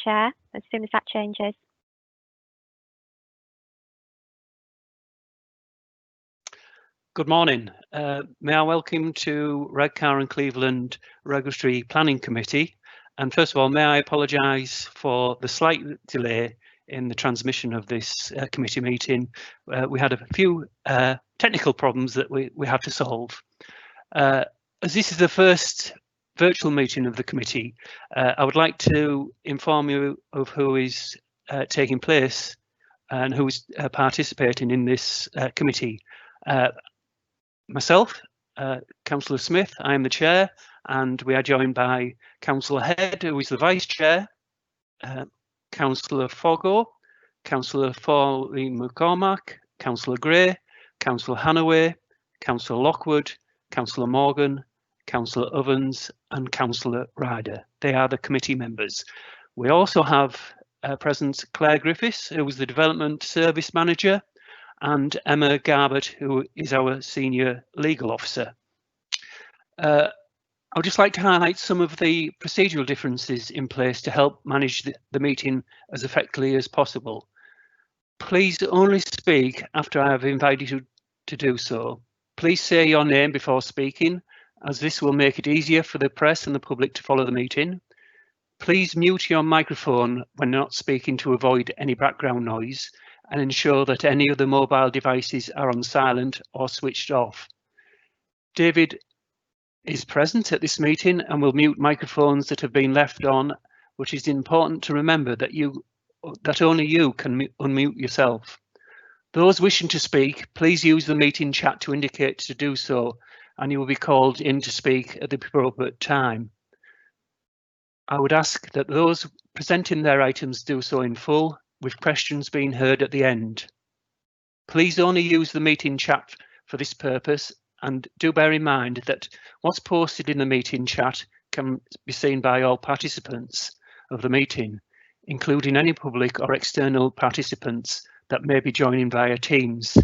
Chair as soon as that changes. Good morning. May I welcome to Redcar and Cleveland Regulatory Planning Committee. And first of all, may I apologise for the slight delay in the transmission of this committee meeting. We had a few technical problems that we had to solve. As this is the first virtual meeting of the committee, I would like to inform you of who is taking place and who is participating in this committee. Myself, Councillor Smith, I am the chair, and we are joined by Councillor Head, who is the vice chair, Councillor Foggo, Councillor Foley McCormack, Councillor Gray, Councillor Hannaway, Councillor Lockwood, Councillor Morgan, Councillor Ovens, and Councillor Ryder. They are the committee members. We also have present Claire Griffiths, who is the Development Service Manager, and Emma Garbett, who is our Senior Legal Officer. I would just like to highlight some of the procedural differences in place to help manage the meeting as effectively as possible. Please only speak after I have invited you to do so. Please say your name before speaking, as this will make it easier for the press and the public to follow the meeting. Please mute your microphone when not speaking to avoid any background noise, and ensure that any of the mobile devices are on silent or switched off. David is present at this meeting and will mute microphones that have been left on, which is important to remember that only you can unmute yourself. Those wishing to speak, please use the meeting chat to indicate to do so, and you will be called in to speak at the appropriate time. I would ask that those presenting their items do so in full, with questions being heard at the end. Please only use the meeting chat for this purpose, and do bear in mind that what's posted in the meeting chat can be seen by all participants of the meeting, including any public or external participants that may be joining via Teams.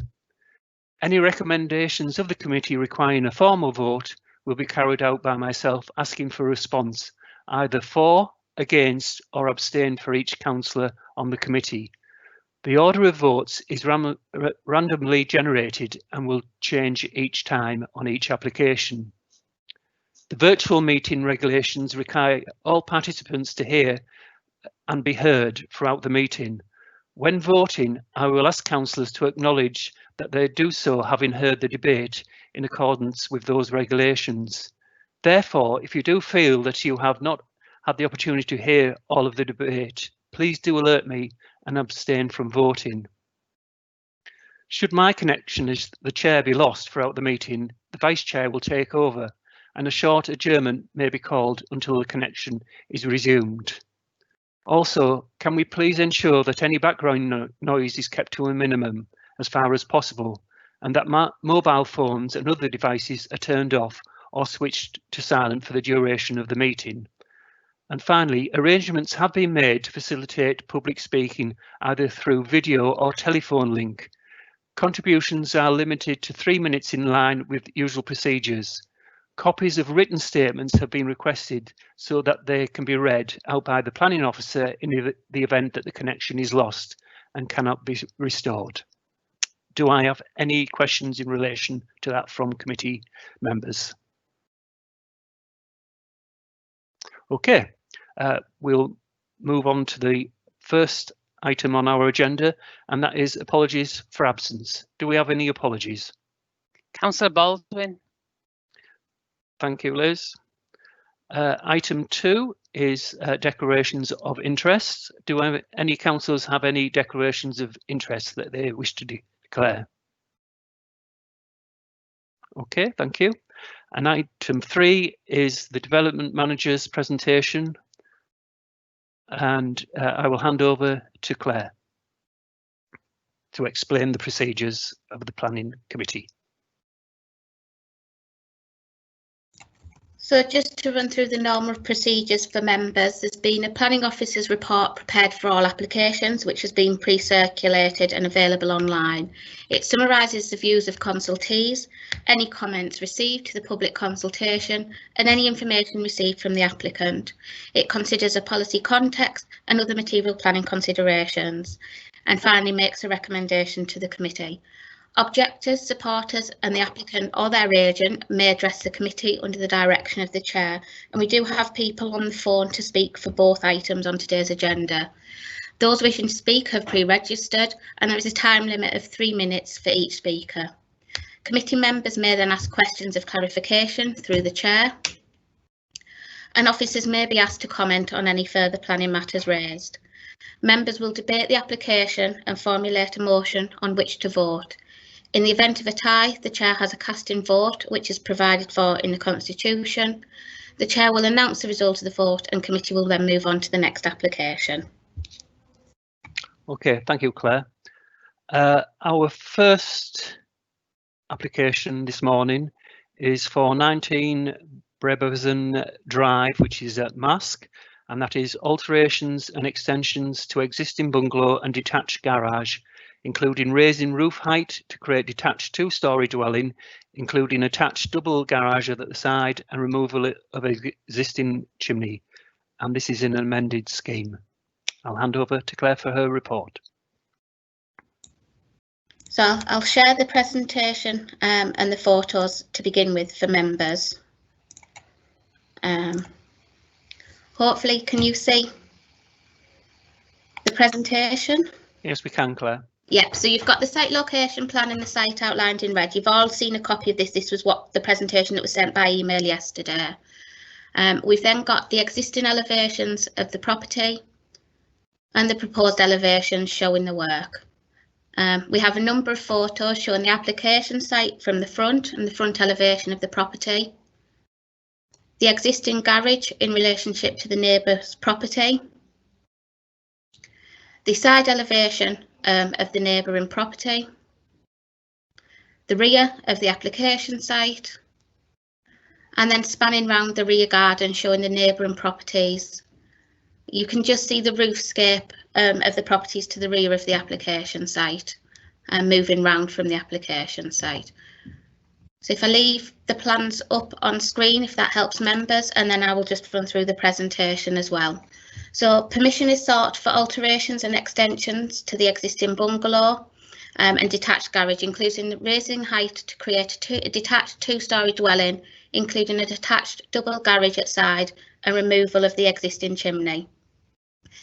Any recommendations of the committee requiring a formal vote will be carried out by myself, asking for a response either for, against, or abstain for each councillor on the committee. The order of votes is randomly generated and will change each time on each application. The virtual meeting regulations require all participants to hear and be heard throughout the meeting. When voting, I will ask councillors to acknowledge that they do so having heard the debate in accordance with those regulations. Therefore, if you do feel that you have not had the opportunity to hear all of the debate, please do alert me and abstain from voting. Should my connection as the chair be lost throughout the meeting, the vice chair will take over and a short adjournment may be called until the connection is resumed. Also, can we please ensure that any background noise is kept to a minimum as far as possible, and that mobile phones and other devices are turned off or switched to silent for the duration of the meeting. And finally, arrangements have been made to facilitate public speaking either through video or telephone link. Contributions are limited to 3 minutes in line with usual procedures. Copies of written statements have been requested so that they can be read out by the planning officer in the event that the connection is lost and cannot be restored. Do I have any questions in relation to that from committee members? Okay, we'll move on to the first item on our agenda, and that is apologies for absence. Do we have any apologies? Councillor Baldwin. Thank you, Liz. Item 2 is declarations of interest. Do any councillors have any declarations of interest that they wish to declare? Okay, thank you. And item 3 is the development manager's presentation. And I will hand over to Claire to explain the procedures of the planning committee. So just to run through the normal procedures for members, there's been a planning officer's report prepared for all applications, which has been pre-circulated and available online. It summarises the views of consultees, any comments received to the public consultation, and any information received from the applicant. It considers a policy context and other material planning considerations, and finally makes a recommendation to the committee. Objectors, supporters and the applicant or their agent may address the committee under the direction of the chair, and we do have people on the phone to speak for both items on today's agenda. Those wishing to speak have pre-registered, and there is a time limit of 3 minutes for each speaker. Committee members may then ask questions of clarification through the chair, and officers may be asked to comment on any further planning matters raised. Members will debate the application and formulate a motion on which to vote. In the event of a tie, the chair has a casting vote, which is provided for in the Constitution. The chair will announce the result of the vote and committee will then move on to the next application. Okay, thank you, Claire. Our first application this morning is for 19 Brabazon Drive, which is at Mask, and that is alterations and extensions to existing bungalow and detached garage, including raising roof height to create detached two-storey dwelling, including attached double garage at the side and removal of existing chimney. And this is an amended scheme. I'll hand over to Claire for her report. So I'll share the presentation and the photos to begin with for members. Hopefully, can you see the presentation? Yes, we can, Claire. Yep, so you've got the site location plan and the site outlined in red. You've all seen a copy of this. This was what the presentation that was sent by email yesterday. We've then got the existing elevations of the property and the proposed elevations showing the work. We have a number of photos showing the application site from the front and the front elevation of the property, the existing garage in relationship to the neighbour's property, the side elevation of the neighbouring property, the rear of the application site, and then spanning round the rear garden showing the neighbouring properties. You can just see the roofscape of the properties to the rear of the application site and moving round from the application site. So if I leave the plans up on screen, if that helps members, and then I will just run through the presentation as well. So permission is sought for alterations and extensions to the existing bungalow and detached garage, including the raising height to create a detached two-storey dwelling, including a detached double garage at side and removal of the existing chimney.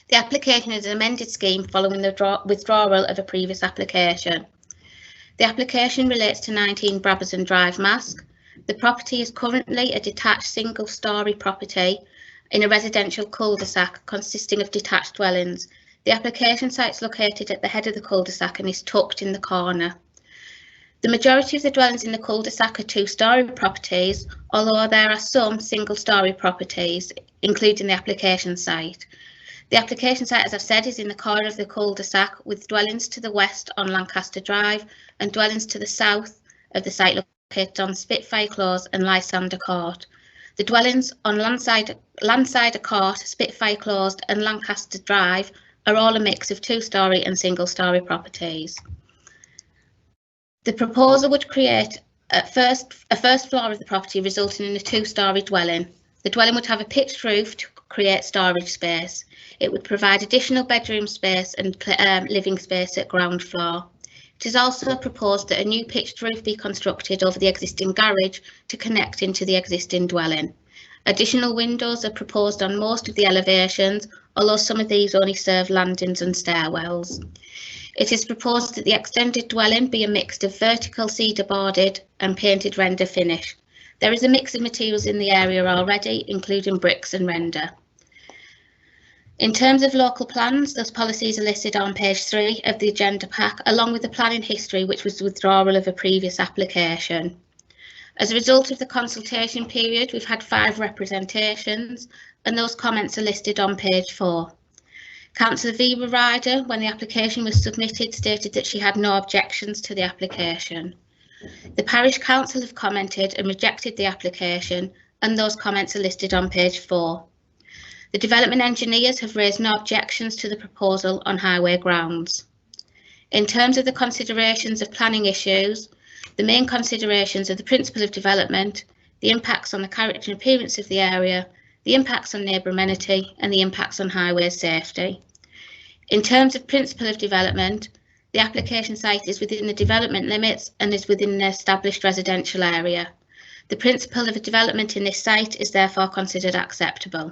The application is an amended scheme following the withdrawal of a previous application. The application relates to 19 Brabazon Drive, Mask. The property is currently a detached single-storey property in a residential cul-de-sac consisting of detached dwellings. The application site is located at the head of the cul-de-sac and is tucked in the corner. The majority of the dwellings in the cul-de-sac are two-storey properties, although there are some single-storey properties, including the application site. The application site, as I've said, is in the corner of the cul-de-sac with dwellings to the west on Lancaster Drive and dwellings to the south of the site located on Spitfire Close and Lysander Court. The dwellings on Landsider Court, Spitfire Close and Lancaster Drive are all a mix of two-storey and single-storey properties. The proposal would create a first floor of the property resulting in a two-storey dwelling. The dwelling would have a pitched roof to create storage space. It would provide additional bedroom space and living space at ground floor. It is also proposed that a new pitched roof be constructed over the existing garage to connect into the existing dwelling. Additional windows are proposed on most of the elevations, although some of these only serve landings and stairwells. It is proposed that the extended dwelling be a mix of vertical cedar boarded and painted render finish. There is a mix of materials in the area already, including bricks and render. In terms of local plans, those policies are listed on page 3 of the agenda pack, along with the planning history, which was the withdrawal of a previous application. As a result of the consultation period, we've had 5 representations, and those comments are listed on page 4. Councillor Viva Ryder, when the application was submitted, stated that she had no objections to the application. The Parish Council have commented and rejected the application, and those comments are listed on page 4. The development engineers have raised no objections to the proposal on highway grounds. In terms of the considerations of planning issues, the main considerations are the principle of development, the impacts on the character and appearance of the area, the impacts on neighbour amenity, and the impacts on highway safety. In terms of principle of development, the application site is within the development limits and is within an established residential area. The principle of development in this site is therefore considered acceptable.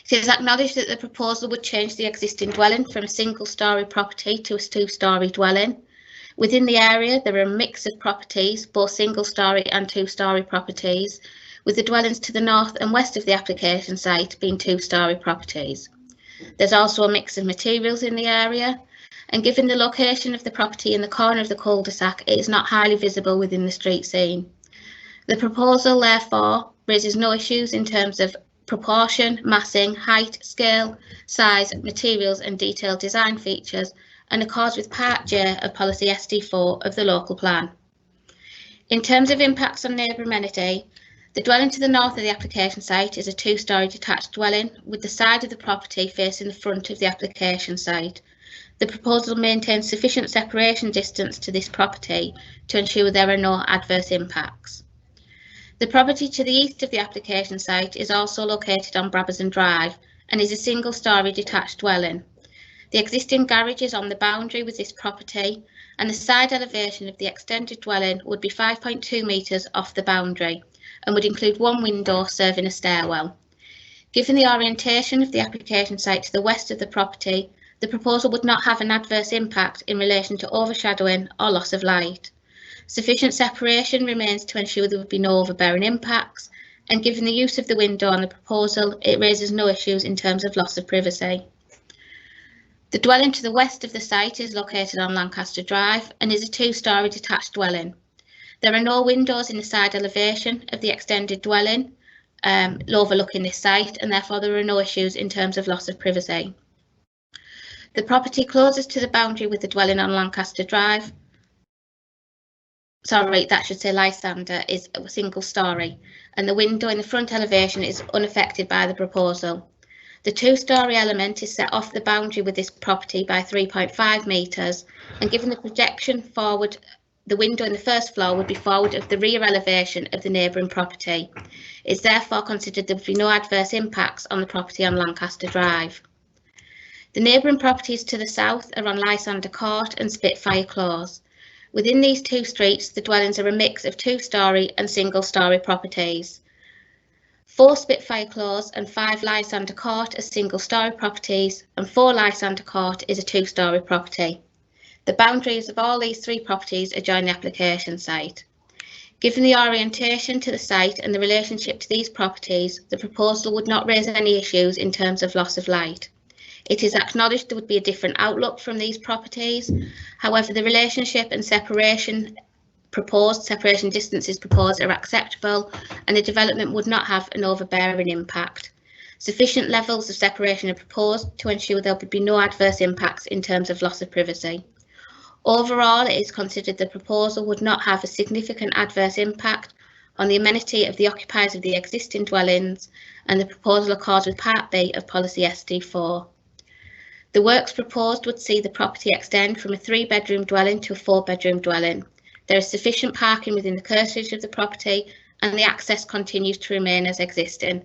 It is acknowledged that the proposal would change the existing dwelling from a single-storey property to a two-storey dwelling. Within the area, there are a mix of properties, both single-storey and two-storey properties, with the dwellings to the north and west of the application site being two-storey properties. There's also a mix of materials in the area, and given the location of the property in the corner of the cul-de-sac, it is not highly visible within the street scene. The proposal, therefore, raises no issues in terms of proportion, massing, height, scale, size, materials and detailed design features, and accords with Part J of Policy SD4 of the local plan. In terms of impacts on neighbour amenity, the dwelling to the north of the application site is a two-storey detached dwelling with the side of the property facing the front of the application site. The proposal maintains sufficient separation distance to this property to ensure there are no adverse impacts. The property to the east of the application site is also located on Brabazon Drive and is a single-storey detached dwelling. The existing garage is on the boundary with this property, and the side elevation of the extended dwelling would be 5.2 metres off the boundary and would include one window serving a stairwell. Given the orientation of the application site to the west of the property, the proposal would not have an adverse impact in relation to overshadowing or loss of light. Sufficient separation remains to ensure there would be no overbearing impacts, and given the use of the window on the proposal, it raises no issues in terms of loss of privacy. The dwelling to the west of the site is located on Lancaster Drive and is a two-storey detached dwelling. There are no windows in the side elevation of the extended dwelling overlooking this site, and therefore there are no issues in terms of loss of privacy. The property closest to the boundary with the dwelling on Lancaster Drive. Sorry, that should say Lysander, is a single storey, and the window in the front elevation is unaffected by the proposal. The two-storey element is set off the boundary with this property by 3.5 metres, and given the projection forward, the window in the first floor would be forward of the rear elevation of the neighbouring property. It's therefore considered there would be no adverse impacts on the property on Lancaster Drive. The neighbouring properties to the south are on Lysander Court and Spitfire Close. Within these two streets, the dwellings are a mix of two-storey and single-storey properties. 4 Spitfire Close and 5 Lysander Court are single-storey properties, and 4 Lysander Court is a two-storey property. The boundaries of all these 3 properties adjoin the application site. Given the orientation to the site and the relationship to these properties, the proposal would not raise any issues in terms of loss of light. It is acknowledged there would be a different outlook from these properties. However, the relationship and separation distances proposed are acceptable, and the development would not have an overbearing impact. Sufficient levels of separation are proposed to ensure there would be no adverse impacts in terms of loss of privacy. Overall, it is considered the proposal would not have a significant adverse impact on the amenity of the occupiers of the existing dwellings, and the proposal accords with Part B of Policy SD4. The works proposed would see the property extend from a 3-bedroom dwelling to a 4-bedroom dwelling. There is sufficient parking within the curtilage of the property, and the access continues to remain as existing.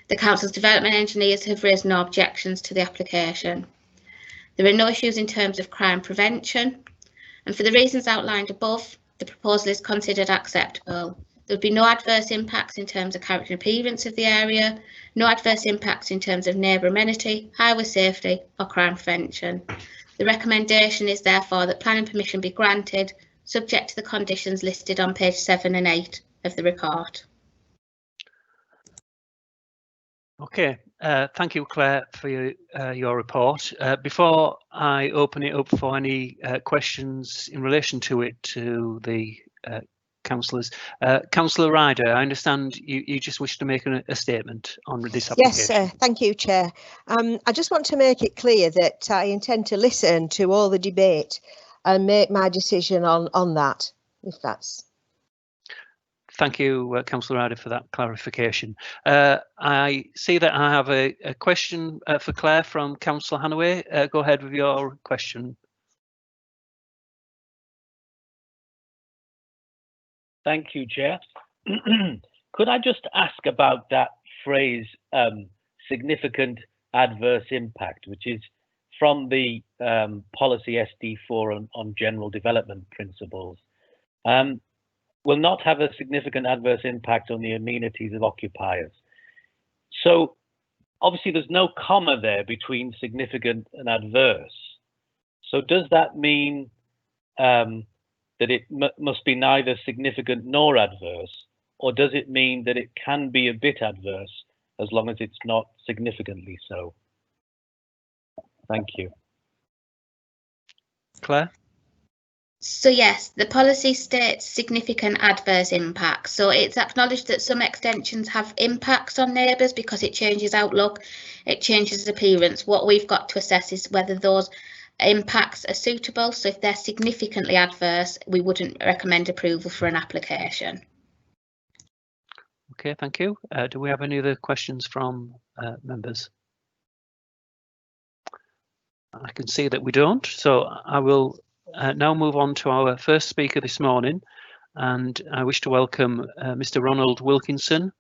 The Council's development engineers have raised no objections to the application. There are no issues in terms of crime prevention, and for the reasons outlined above, the proposal is considered acceptable. There would be no adverse impacts in terms of character and appearance of the area, no adverse impacts in terms of neighbour amenity, highway safety or crime prevention. The recommendation is therefore that planning permission be granted, subject to the conditions listed on page 7 and 8 of the report. Okay, thank you, Claire, for your report. Before I open it up for any questions in relation to it to the councillors, Councillor Ryder, I understand you just wish to make a statement on this application. Yes, thank you, Chair. I just want to make it clear that I intend to listen to all the debate and make my decision on that, if that's... Thank you, Councillor Ryder, for that clarification. I see that I have a question for Claire from Councillor Hanaway. Go ahead with your question. Thank you, Chair. Could I just ask about that phrase, significant adverse impact, which is from the policy SD4 on general development principles, will not have a significant adverse impact on the amenities of occupiers. So obviously there's no comma there between significant and adverse. So does that mean that it must be neither significant nor adverse, or does it mean that it can be a bit adverse as long as it's not significantly so? Thank you. Claire? So yes, the policy states significant adverse impacts. So it's acknowledged that some extensions have impacts on neighbours because it changes outlook, it changes appearance. What we've got to assess is whether those impacts are suitable. So if they're significantly adverse, we wouldn't recommend approval for an application. Okay, thank you. Do we have any other questions from members? I can see that we don't, so I will now move on to our first speaker this morning, and I wish to welcome Mr. Ronald Wilkinson,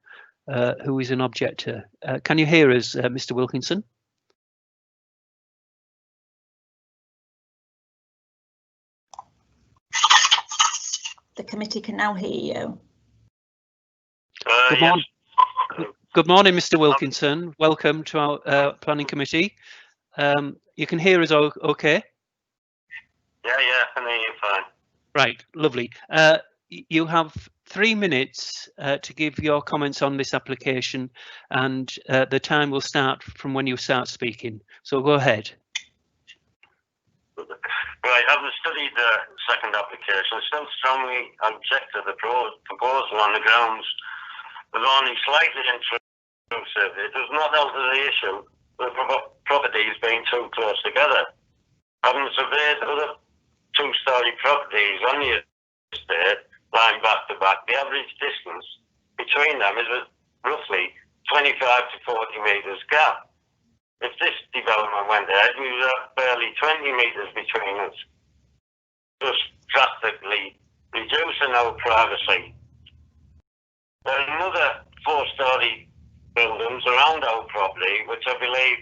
who is an objector. Can you hear us, Mr. Wilkinson? The committee can now hear you. Good morning. Good morning, Mr. Wilkinson. Welcome to our planning committee. You can hear us okay? Yeah, I can hear you fine. Right, lovely. You have 3 minutes to give your comments on this application, and the time will start from when you start speaking. So go ahead. Right, having studied the second application, I still strongly object to the proposal on the grounds of only slightly intrusive. It does not alter the issue of the properties being too close together. Having surveyed other two-storey properties on the estate, lying back to back, the average distance between them is roughly 25 to 40 metres gap. If this development went ahead, we would have barely 20 metres between us, thus drastically reducing our privacy. There are another 4-storey buildings around our property, which I believe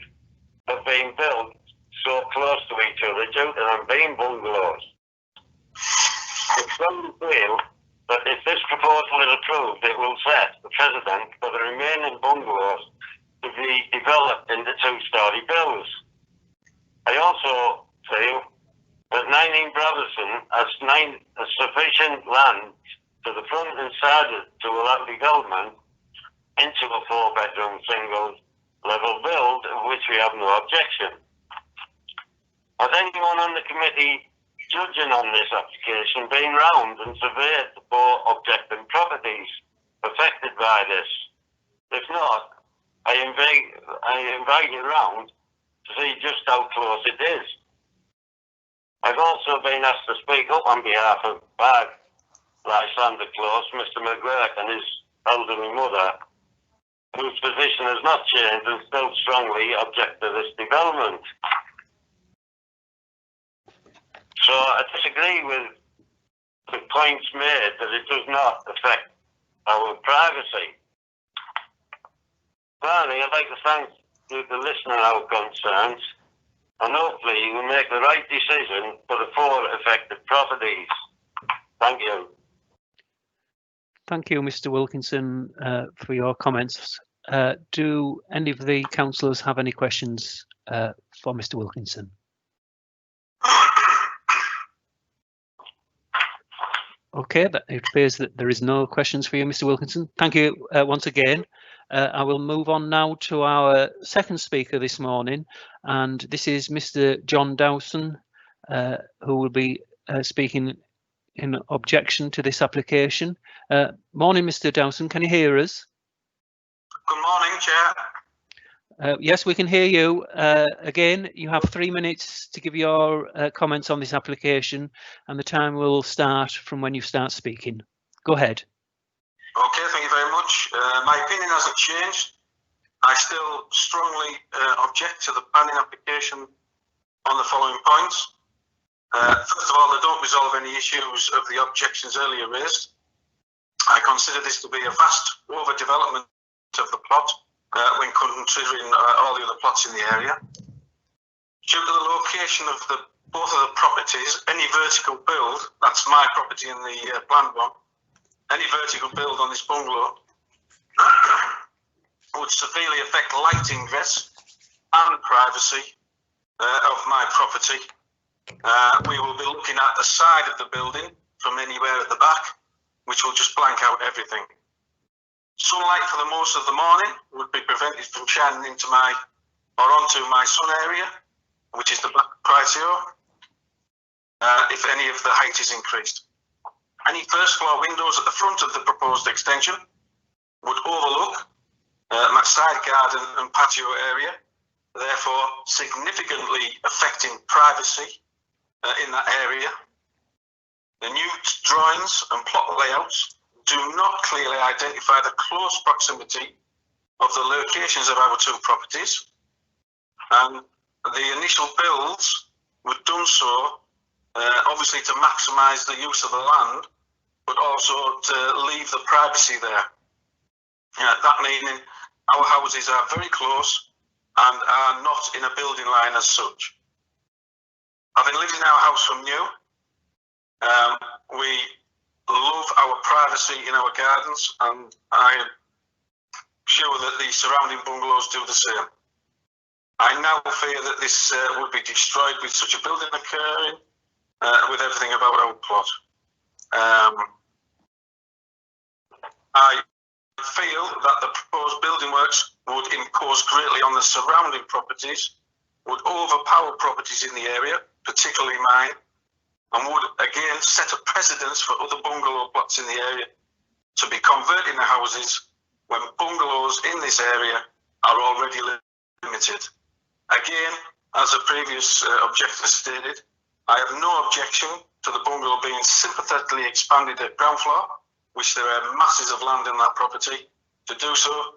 have been built so close to each other due to them being bungalows. It's strongly feel that if this proposal is approved, it will set the precedent for the remaining bungalows to be developed into 2-storey builds. I also feel that 19 Brotherson has sufficient land to the front and side to allow development into a 4-bedroom single-level build, of which we have no objection. Has anyone on the committee judging on this application been round and surveyed the 4 objecting properties affected by this? If not, I invite you round to see just how close it is. I've also been asked to speak up on behalf of Bag, Lysander Close, Mr. McGurk and his elderly mother, whose position has not changed and still strongly object to this development. So I disagree with the points made that it does not affect our privacy. Finally, I'd like to thank you for listening to our concerns, and hopefully you will make the right decision for the 4 affected properties. Thank you. Thank you, Mr. Wilkinson, for your comments. Do any of the councillors have any questions for Mr. Wilkinson? Okay, it appears that there is no questions for you, Mr. Wilkinson. Thank you once again. I will move on now to our second speaker this morning, and this is Mr. John Dawson, who will be speaking in objection to this application. Morning, Mr. Dawson. Can you hear us? Good morning, Chair. Yes, we can hear you. Again, you have 3 minutes to give your comments on this application, and the time will start from when you start speaking. Go ahead. Okay, thank you very much. My opinion hasn't changed. I still strongly object to the planning application on the following points. First of all, they don't resolve any issues of the objections earlier raised. I consider this to be a vast overdevelopment of the plot when considering all the other plots in the area. Due to the location of both of the properties, any vertical build, that's my property in the planned one, any vertical build on this bungalow would severely affect light ingress and privacy of my property. We will be looking at the side of the building from anywhere at the back, which will just blank out everything. Sunlight for the most of the morning would be prevented from shining into onto my sun area, which is the back patio, if any of the height is increased. Any first floor windows at the front of the proposed extension would overlook my side garden and patio area, therefore significantly affecting privacy in that area. The new drawings and plot layouts do not clearly identify the close proximity of the locations of our two properties, and the initial builds were done so obviously to maximise the use of the land, but also to leave the privacy there. That meaning our houses are very close and are not in a building line as such. Having lived in our house from new, we love our privacy in our gardens, and I am sure that the surrounding bungalows do the same. I now fear that this would be destroyed with such a building occurring, with everything about our plot. I feel that the proposed building works would impose greatly on the surrounding properties, would overpower properties in the area, particularly mine, and would again set a precedence for other bungalow plots in the area to be converting the houses when bungalows in this area are already limited. Again, as a previous objector stated, I have no objection to the bungalow being sympathetically expanded at ground floor, which there are masses of land in that property to do so,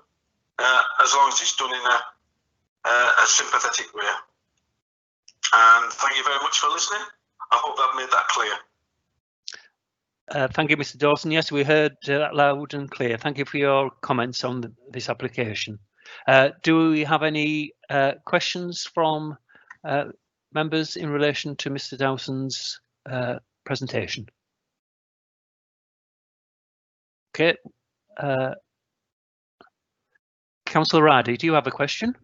as long as it's done in a sympathetic way. And thank you very much for listening. I hope I've made that clear. Thank you, Mr. Dawson. Yes, we heard that loud and clear. Thank you for your comments on this application. Do we have any questions from members in relation to Mr. Dawson's presentation? Okay. Councillor Ridey, do you have a question?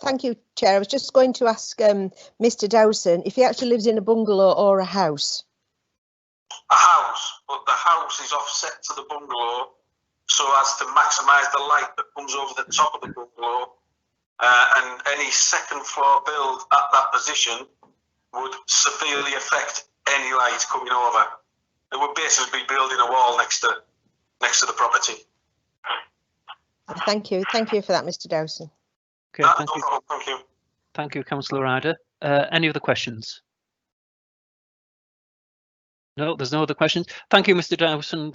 Thank you, Chair. I was just going to ask Mr. Dawson if he actually lives in a bungalow or a house. A house, but the house is offset to the bungalow so as to maximise the light that comes over the top of the bungalow, and any second floor build at that position would severely affect any light coming over. It would basically be building a wall next to the property. Thank you. Thank you for that, Mr. Dawson. Okay, thank you. Thank you. Thank you, Councillor Ryder. Any other questions? No, there's no other questions. Thank you, Mr. Dawson,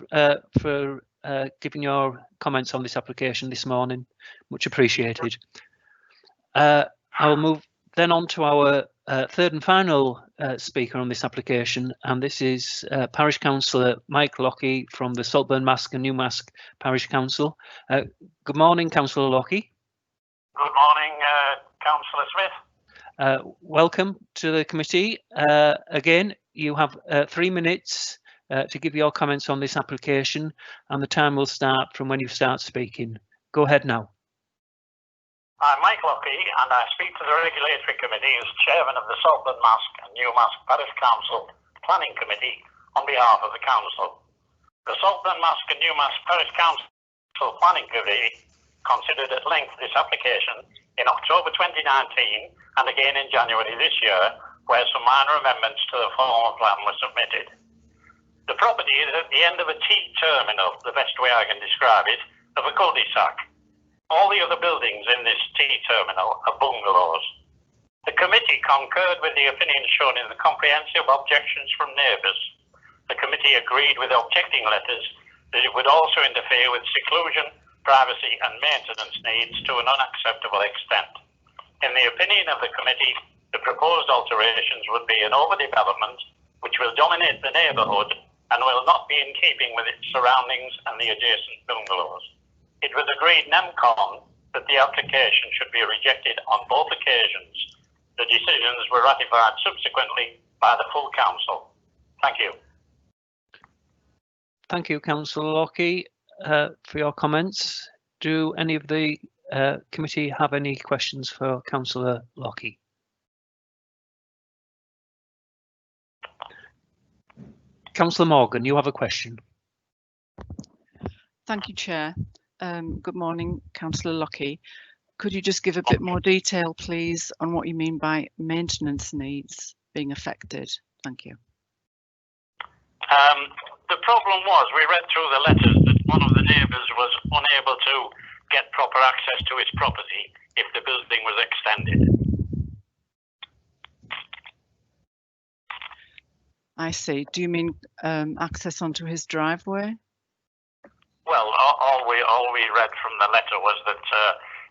for giving your comments on this application this morning. Much appreciated. I'll move then on to our third and final speaker on this application, and this is Parish Councillor Mike Lockey from the Saltburn Mask and Newmask Parish Council. Good morning, Councillor Lockey. Good morning, Councillor Smith. Welcome to the committee. Again, you have 3 minutes to give your comments on this application, and the time will start from when you start speaking. Go ahead now. I'm Mike Lockey, and I speak to the Regulatory Committee as Chairman of the Saltburn Mask and Newmask Parish Council Planning Committee on behalf of the Council. The Saltburn Mask and Newmask Parish Council Planning Committee considered at length this application in October 2019 and again in January this year, where some minor amendments to the formal plan were submitted. The property is at the end of a T-terminal, the best way I can describe it, of a cul-de-sac. All the other buildings in this T-terminal are bungalows. The committee concurred with the opinions shown in the comprehensive objections from neighbours. The committee agreed with objecting letters that it would also interfere with seclusion, privacy and maintenance needs to an unacceptable extent. In the opinion of the committee, the proposed alterations would be an overdevelopment which will dominate the neighbourhood and will not be in keeping with its surroundings and the adjacent bungalows. It was agreed NEMCON that the application should be rejected on both occasions. The decisions were ratified subsequently by the full council. Thank you. Thank you, Councillor Lockie, for your comments. Do any of the committee have any questions for Councillor Lockie? Councillor Morgan, you have a question. Thank you, Chair. Good morning, Councillor Lockie. Could you just give a bit more detail, please, on what you mean by maintenance needs being affected? Thank you. The problem was, we read through the letters that one of the neighbours was unable to get proper access to his property if the building was extended. I see. Do you mean access onto his driveway? Well, all we read from the letter was that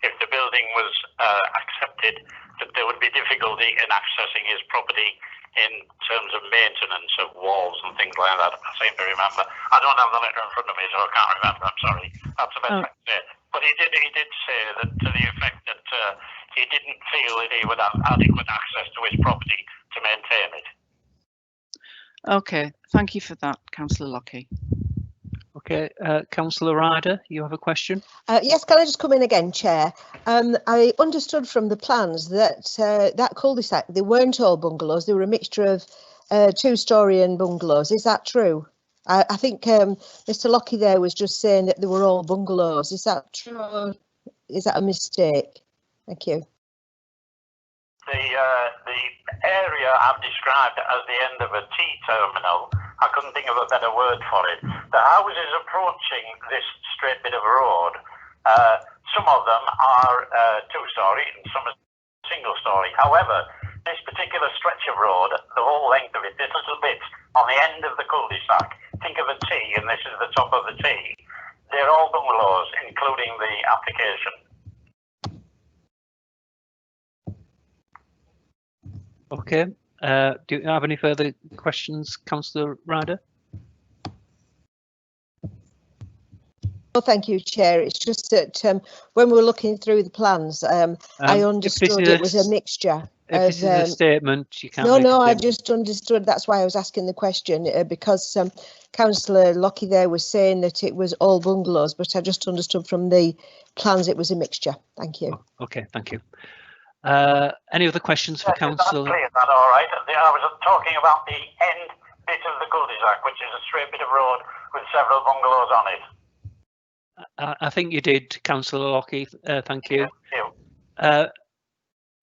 if the building was accepted, that there would be difficulty in accessing his property in terms of maintenance of walls and things like that. I seem to remember. I don't have the letter in front of me, so I can't remember. I'm sorry. That's the best I can say. But he did say that to the effect that he didn't feel that he would have adequate access to his property to maintain it. Okay, thank you for that, Councillor Lockie. Okay, Councillor Ryder, you have a question? Yes, can I just come in again, Chair? I understood from the plans that that cul-de-sac, they weren't all bungalows, they were a mixture of two-storey and bungalows. Is that true? I think Mr. Lockie there was just saying that they were all bungalows. Is that true or is that a mistake? Thank you. The area I've described as the end of a T-terminal, I couldn't think of a better word for it. The houses approaching this straight bit of road, some of them are two-storey and some are single-storey. However, this particular stretch of road, the whole length of it, this little bit on the end of the cul-de-sac, think of a T and this is the top of the T. They're all bungalows, including the application. Okay. Do you have any further questions, Councillor Ryder? Well, thank you, Chair. It's just that when we were looking through the plans, I understood it was a mixture. If this is a statement, you can't. No, I just understood. That's why I was asking the question, because Councillor Lockie there was saying that it was all bungalows, but I just understood from the plans it was a mixture. Thank you. Oh, okay, thank you. Any other questions for Councillor? Is that all right? I was talking about the end bit of the cul-de-sac, which is a straight bit of road with several bungalows on it. I think you did, Councillor Lockie. Thank you. Thank you.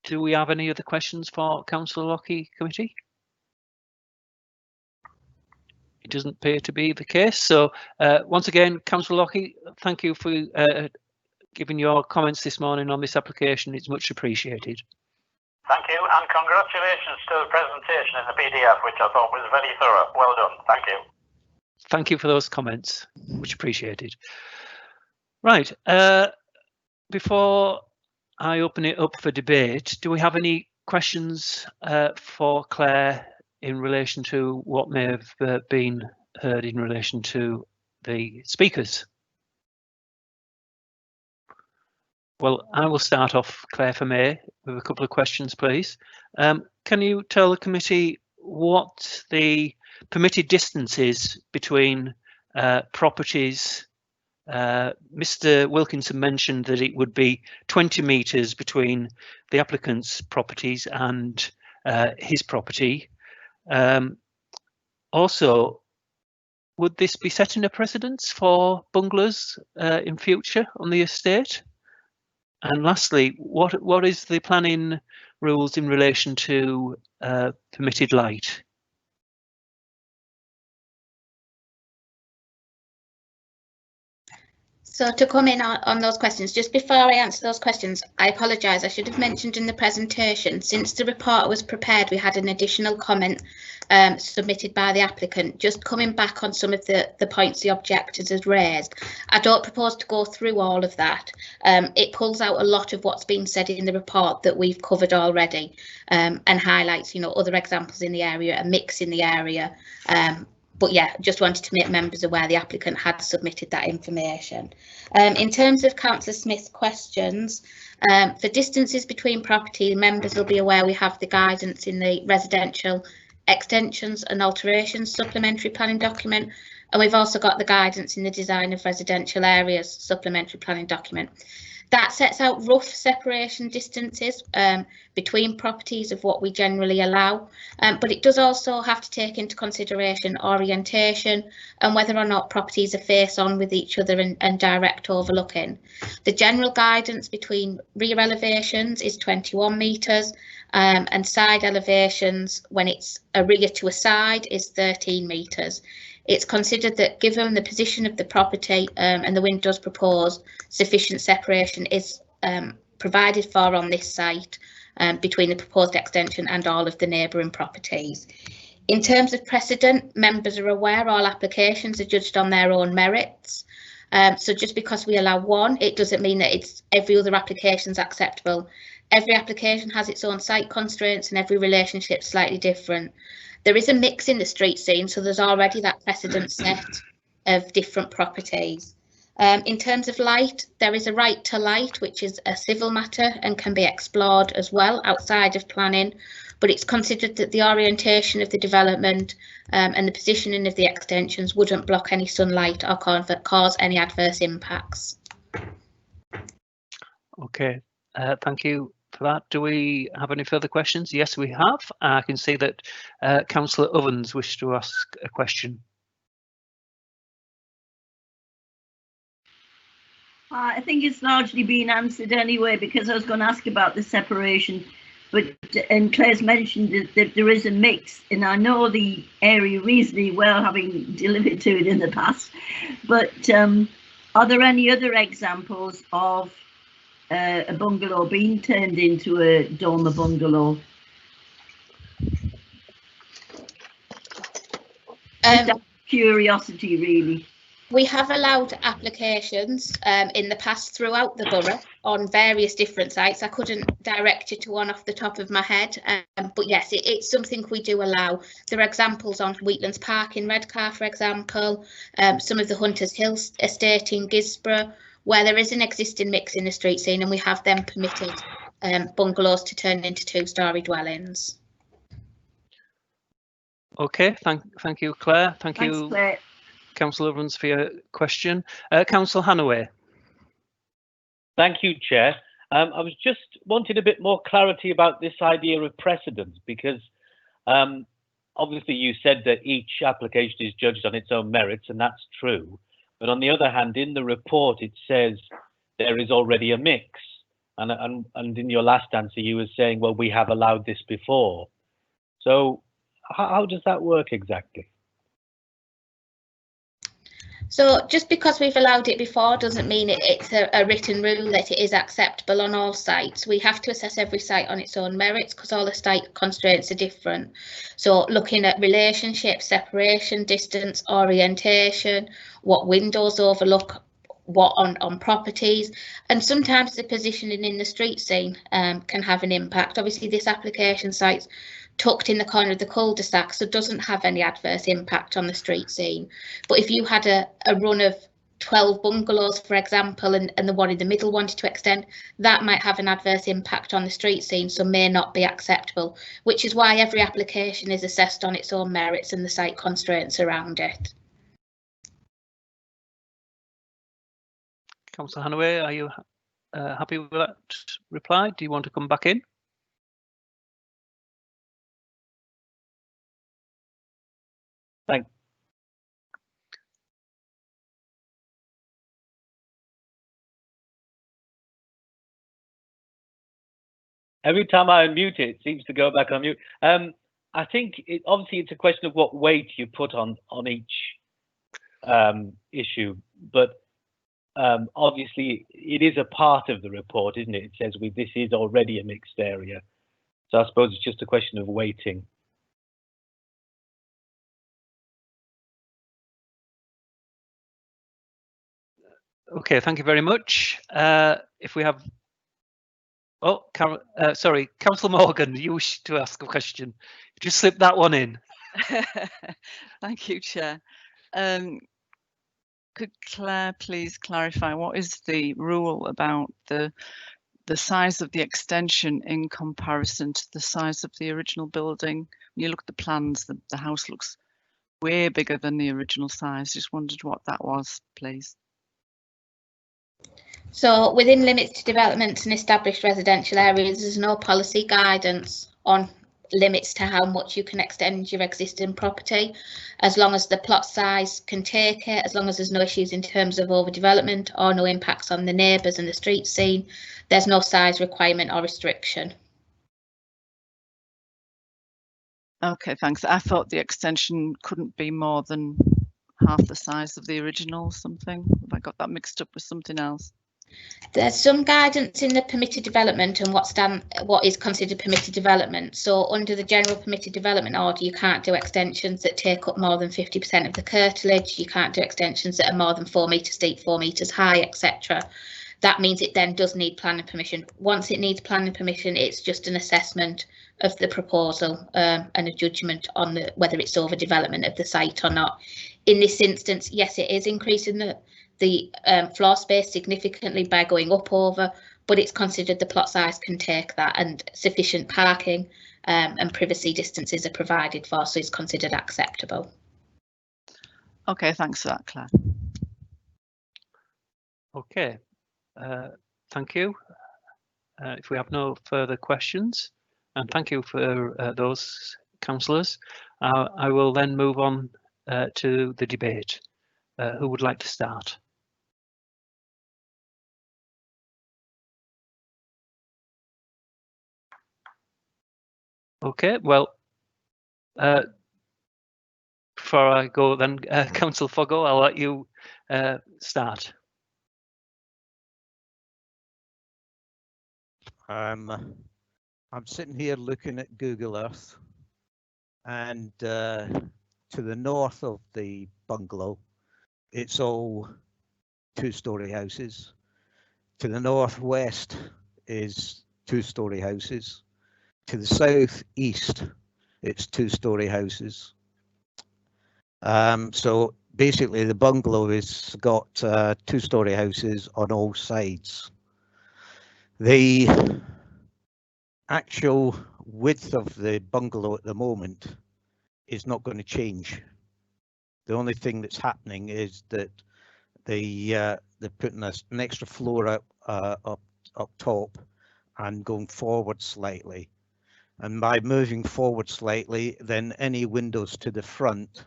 Do we have any other questions for Councillor Lockie committee? It doesn't appear to be the case. So once again, Councillor Lockie, thank you for giving your comments this morning on this application. It's much appreciated. Thank you, and congratulations to the presentation in the PDF, which I thought was very thorough. Well done. Thank you. Thank you for those comments. Much appreciated. Right. Before I open it up for debate, do we have any questions for Claire in relation to what may have been heard in relation to the speakers? Well, I will start off, Claire, for May, with a couple of questions, please. Can you tell the committee what the permitted distance is between properties? Mr. Wilkinson mentioned that it would be 20 metres between the applicant's properties and his property. Also, would this be setting a precedence for bungalows in future on the estate? And lastly, what is the planning rules in relation to permitted light? So to come in on those questions, just before I answer those questions, I apologise. I should have mentioned in the presentation, since the report was prepared, we had an additional comment submitted by the applicant, just coming back on some of the points the objectors has raised. I don't propose to go through all of that. It pulls out a lot of what's been said in the report that we've covered already, and highlights, you know, other examples in the area, a mix in the area. But yeah, just wanted to make members aware the applicant had submitted that information. In terms of Councillor Smith's questions, for distances between property, members will be aware we have the guidance in the residential extensions and alterations supplementary planning document, and we've also got the guidance in the design of residential areas supplementary planning document. That sets out rough separation distances between properties of what we generally allow, but it does also have to take into consideration orientation and whether or not properties are face on with each other and direct overlooking. The general guidance between rear elevations is 21 metres and side elevations, when it's a rear to a side, is 13 metres. It's considered that given the position of the property and the windows proposed, sufficient separation is provided for on this site between the proposed extension and all of the neighbouring properties. In terms of precedent, members are aware all applications are judged on their own merits. So just because we allow one, it doesn't mean that it's every other application is acceptable. Every application has its own site constraints and every relationship is slightly different. There is a mix in the street scene, so there's already that precedent set of different properties. In terms of light, there is a right to light, which is a civil matter and can be explored as well outside of planning, but it's considered that the orientation of the development and the positioning of the extensions wouldn't block any sunlight or cause any adverse impacts. Okay, thank you for that. Do we have any further questions? Yes, we have. I can see that Councillor Ovens wished to ask a question. I think it's largely been answered anyway, because I was going to ask about the separation, but and Claire's mentioned that there is a mix, and I know the area reasonably well, having delivered to it in the past, but are there any other examples of a bungalow being turned into a dormer bungalow? Curiosity, really. We have allowed applications in the past throughout the borough on various different sites. I couldn't direct you to one off the top of my head, but yes, it's something we do allow. There are examples on Wheatlands Park in Redcar, for example, some of the Hunters Hill estate in Gisborough, where there is an existing mix in the street scene, and we have then permitted bungalows to turn into two-storey dwellings. Okay, thank you, Claire. Thanks, you, Claire. Councillor Evans, for your question. Councillor Hannaway. Thank you, Chair. I was just wanting a bit more clarity about this idea of precedence, because obviously you said that each application is judged on its own merits, and that's true. But on the other hand, in the report, it says there is already a mix. And in your last answer, you were saying, well, we have allowed this before. So how does that work exactly? So just because we've allowed it before doesn't mean it's a written rule that it is acceptable on all sites. We have to assess every site on its own merits because all the site constraints are different. So looking at relationship, separation, distance, orientation, what windows overlook, what on properties, and sometimes the positioning in the street scene can have an impact. Obviously this application site's tucked in the corner of the cul-de-sac, so doesn't have any adverse impact on the street scene. But if you had a run of 12 bungalows, for example, and the one in the middle wanted to extend, that might have an adverse impact on the street scene, so may not be acceptable, which is why every application is assessed on its own merits and the site constraints around it. Councillor Hannaway, are you happy with that reply? Do you want to come back in? Thanks. Every time I unmute it, it seems to go back on mute. I think obviously it's a question of what weight you put on each issue, but obviously it is a part of the report, isn't it? It says this is already a mixed area. So I suppose it's just a question of weighting. Okay, thank you very much. If we have, sorry, Councillor Morgan, you wish to ask a question. Just slip that one in. Thank you, Chair. Could Claire please clarify what is the rule about the size of the extension in comparison to the size of the original building? When you look at the plans, the house looks way bigger than the original size. Just wondered what that was, please. So within limits to developments and established residential areas, there's no policy guidance on limits to how much you can extend your existing property, as long as the plot size can take it, as long as there's no issues in terms of overdevelopment or no impacts on the neighbours and the street scene. There's no size requirement or restriction. Okay, thanks. I thought the extension couldn't be more than half the size of the original or something. Have I got that mixed up with something else? There's some guidance in the permitted development and what is considered permitted development. So under the general permitted development order, you can't do extensions that take up more than 50% of the curtilage. You can't do extensions that are more than 4 metres deep, 4 metres high, etc. That means it then does need planning permission. Once it needs planning permission, it's just an assessment of the proposal and a judgment on whether it's overdevelopment of the site or not. In this instance, yes, it is increasing the floor space significantly by going up over, but it's considered the plot size can take that, and sufficient parking and privacy distances are provided for, so it's considered acceptable. Okay, thanks for that, Claire. Okay, thank you. If we have no further questions, and thank you for those councillors, I will then move on to the debate. Who would like to start? Okay, well, before I go then, Councillor Foggo, I'll let you start. I'm sitting here looking at Google Earth, and to the north of the bungalow, it's all 2-storey houses. To the northwest is 2-storey houses. To the southeast, it's 2-storey houses. So basically the bungalow has got 2-storey houses on all sides. The actual width of the bungalow at the moment is not going to change. The only thing that's happening is that they're putting an extra floor up top and going forward slightly. And by moving forward slightly, then any windows to the front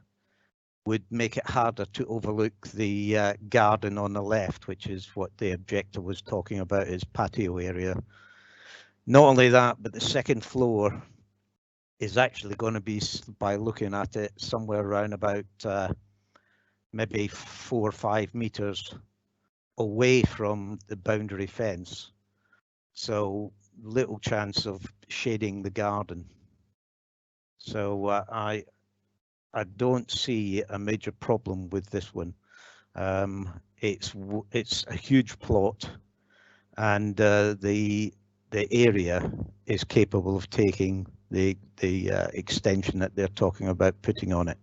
would make it harder to overlook the garden on the left, which is what the objector was talking about as patio area. Not only that, but the second floor is actually going to be, by looking at it, somewhere around about maybe 4 or 5 meters away from the boundary fence. So little chance of shading the garden. So I don't see a major problem with this one. It's a huge plot, and the area is capable of taking the extension that they're talking about putting on it.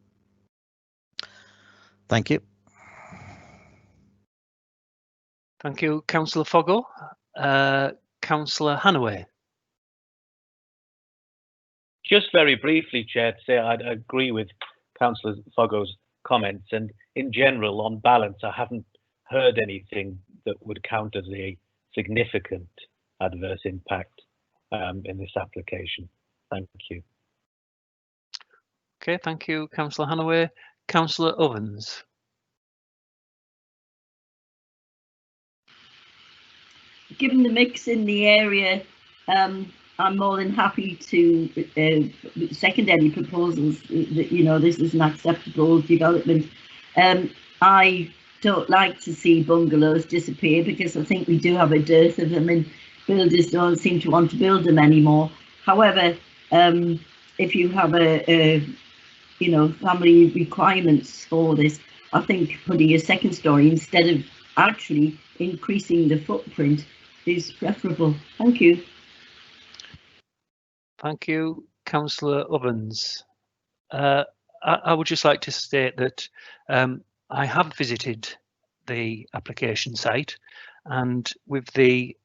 Thank you. Thank you, Councillor Foggo. Councillor Hannaway. Just very briefly, Chair, to say I'd agree with Councillor Foggo's comments, and in general, on balance, I haven't heard anything that would count as a significant adverse impact in this application. Thank you. Okay, thank you, Councillor Hannaway. Councillor Ovens. Given the mix in the area, I'm more than happy to second any proposals that, you know, this is an acceptable development. I don't like to see bungalows disappear, because I think we do have a dearth of them and builders don't seem to want to build them anymore. However, if you have a you know, family requirements for this, I think putting a second story instead of actually increasing the footprint is preferable. Thank you. Thank you, Councillor Ovens. I would just like to state that I have visited the application site, and with the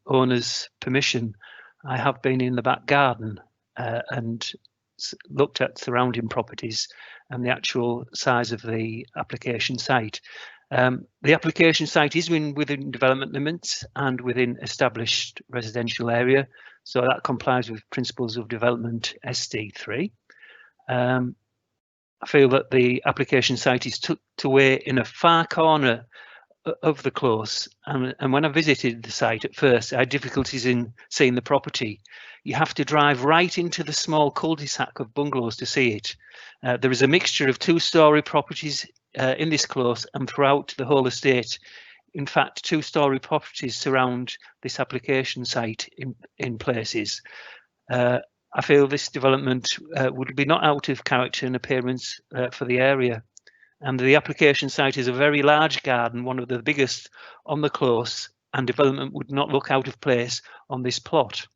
owner's permission, I have been in the back garden and looked at surrounding properties and the actual size of the application site. The application site is within development limits and within established residential area, so that complies with principles of development ST3. I feel that the application site is tucked away in a far corner of the close, and when I visited the site at first, I had difficulties in seeing the property. You have to drive right into the small cul-de-sac of bungalows to see it. There is a mixture of two-storey properties in this close and throughout the whole estate. In fact, two-storey properties surround this application site in places. I feel this development would be not out of character and appearance for the area. And the application site is a very large garden, one of the biggest on the close, and development would not look out of place on this plot.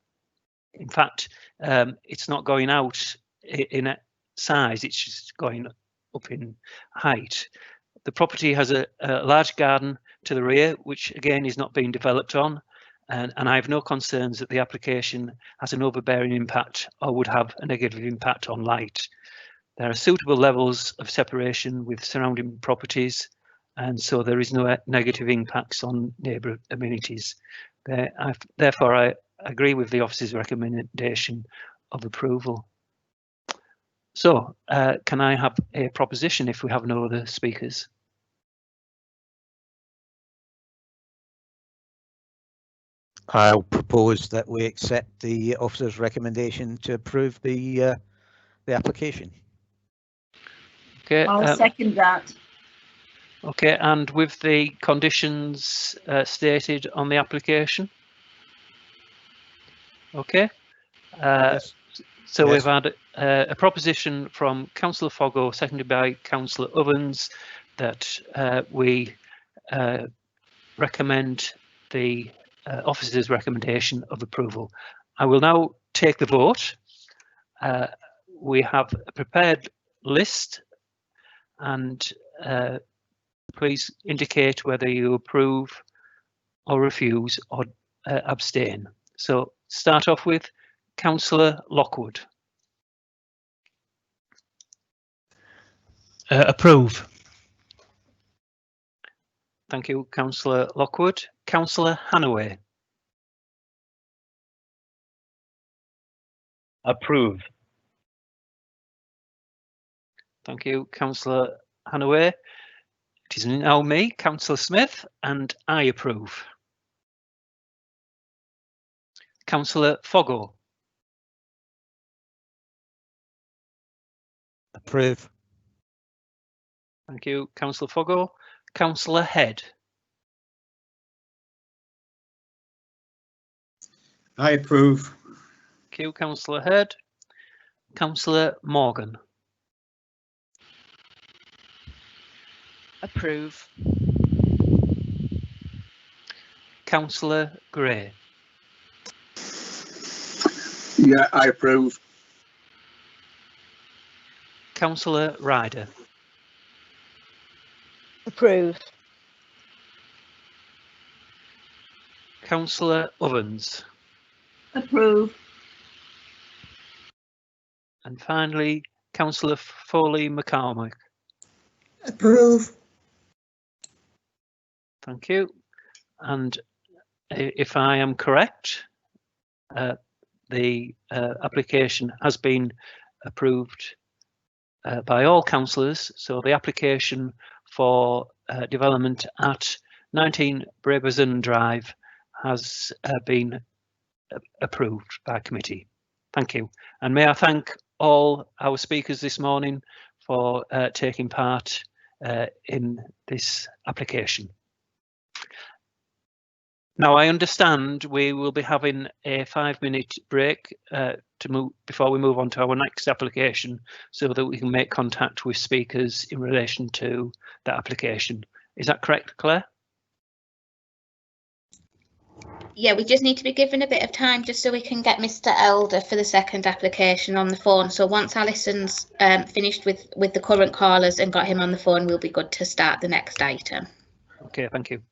In fact, it's not going out in size, it's just going up in height. The property has a large garden to the rear, which again is not being developed on, and I have no concerns that the application has an overbearing impact or would have a negative impact on light. There are suitable levels of separation with surrounding properties, and so there is no negative impacts on neighbour amenities. Therefore, I agree with the officer's recommendation of approval. So, can I have a proposition if we have no other speakers? I'll propose that we accept the officer's recommendation to approve the application. Okay. I'll second that. Okay, and with the conditions stated on the application? Okay. Yes. So yes. we've had a proposition from Councillor Foggo, seconded by Councillor Ovens, that we recommend the officer's recommendation of approval. I will now take the vote. We have a prepared list, and please indicate whether you approve or refuse or abstain. So start off with Councillor Lockwood. Approve. Thank you, Councillor Lockwood. Councillor Hannaway. Approve. Thank you, Councillor Hannaway. It is now me, Councillor Smith, and I approve. Councillor Foggo. Approve. Thank you, Councillor Foggo. Councillor Head. I approve. Thank you, Councillor Head. Councillor Morgan. Approve. Councillor Gray. Yeah, I approve. Councillor Ryder. Approve. Councillor Ovens. Approve. And finally, Councillor Foley McCormick. Approve. Thank you. And if I am correct, the application has been approved by all councillors. So the application for development at 19 Brabazon Drive has been approved by committee. Thank you. And may I thank all our speakers this morning for taking part in this application. Now, I understand we will be having a 5-minute break before we move on to our next application, so that we can make contact with speakers in relation to that application. Is that correct, Claire? Yeah, we just need to be given a bit of time just so we can get Mr. Elder for the second application on the phone. So once Alison's finished with the current callers and got him on the phone, we'll be good to start the next item. Okay, thank you.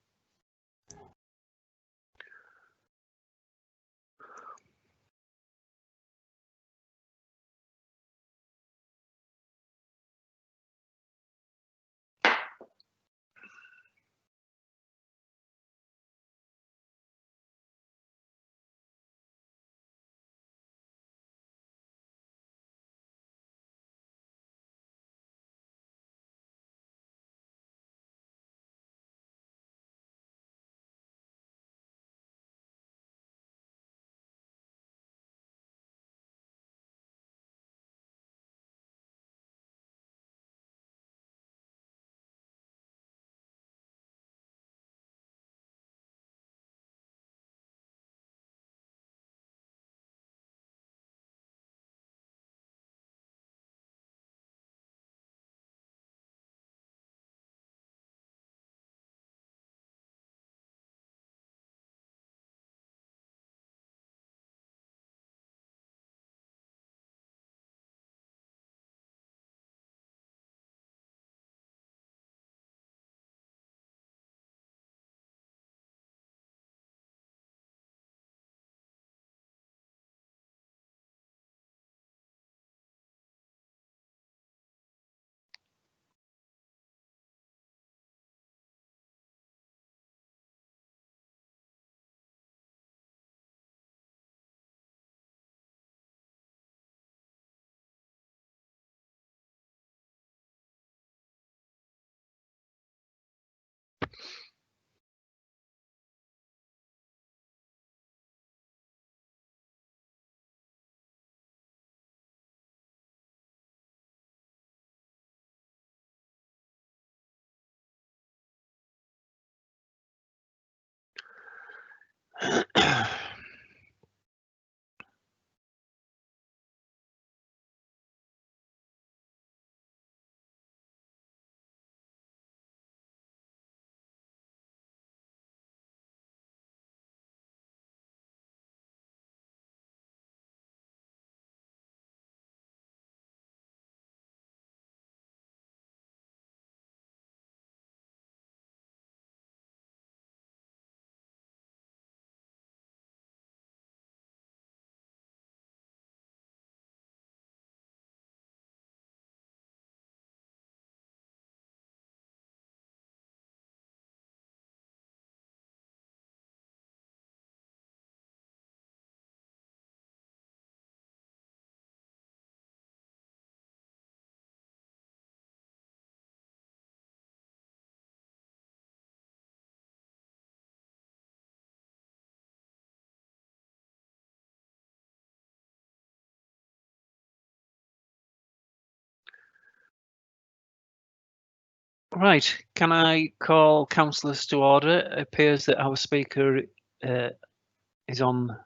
Right, can I call councillors to order? It appears that our speaker is on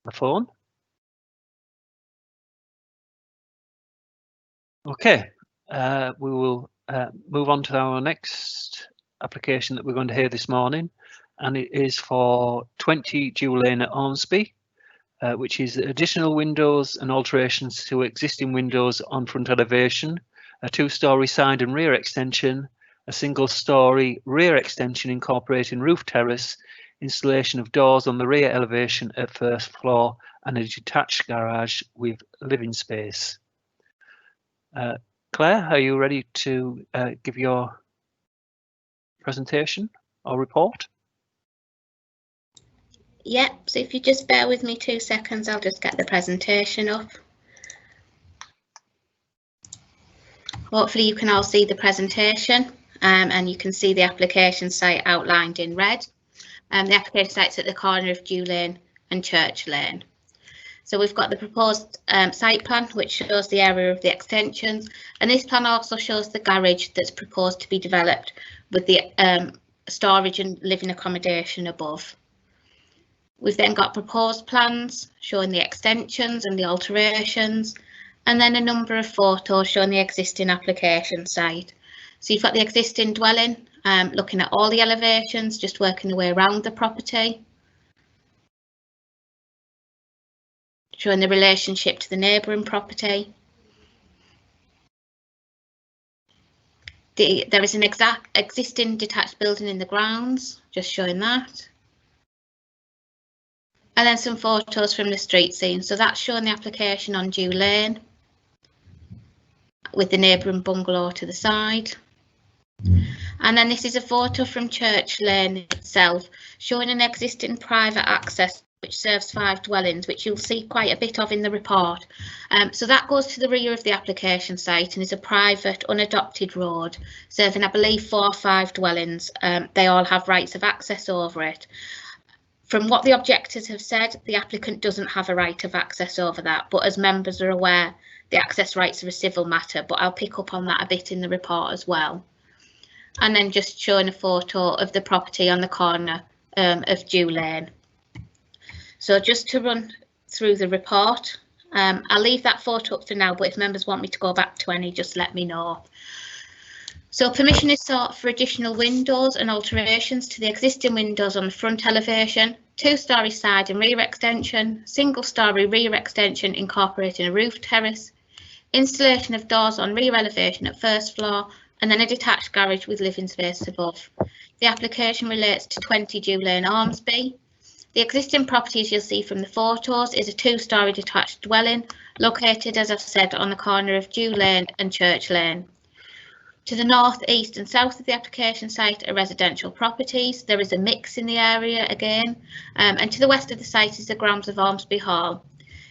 the phone. Okay, we will move on to our next application that we're going to hear this morning, and it is for 20 Dew Lane at Ormsby, which is additional windows and alterations to existing windows on front elevation, a 2-storey side and rear extension, a single-storey rear extension incorporating roof terrace, installation of doors on the rear elevation at first floor, and a detached garage with living space. Claire, are you ready to give your presentation or report? Yep, so if you just bear with me 2 seconds, I'll just get the presentation up. Hopefully you can all see the presentation and you can see the application site outlined in red. The application site's at the corner of Dew Lane and Church Lane. So we've got the proposed site plan, which shows the area of the extensions, and this plan also shows the garage that's proposed to be developed with the storage and living accommodation above. We've then got proposed plans showing the extensions and the alterations, and then a number of photos showing the existing application site. So you've got the existing dwelling, looking at all the elevations, just working the way around the property, showing the relationship to the neighbouring property. There is an existing detached building in the grounds, just showing that. And then some photos from the street scene. So that's showing the application on Dew Lane with the neighbouring bungalow to the side. And then this is a photo from Church Lane itself, showing an existing private access which serves 5 dwellings, which you'll see quite a bit of in the report. So that goes to the rear of the application site and is a private unadopted road serving, I believe, 4 or 5 dwellings. They all have rights of access over it. From what the objectors have said, the applicant doesn't have a right of access over that, but as members are aware, the access rights are a civil matter, but I'll pick up on that a bit in the report as well. And then just showing a photo of the property on the corner of Dew Lane. So just to run through the report, I'll leave that photo up for now, but if members want me to go back to any, just let me know. So permission is sought for additional windows and alterations to the existing windows on the front elevation, 2-storey side and rear extension, single-storey rear extension incorporating a roof terrace, installation of doors on rear elevation at first floor, and then a detached garage with living space above. The application relates to 20 Dew Lane, Ormsby. The existing property, as you'll see from the photos, is a 2-storey detached dwelling located, as I've said, on the corner of Dew Lane and Church Lane. To the north, east and south of the application site are residential properties. There is a mix in the area again, and to the west of the site is the grounds of Ormsby Hall.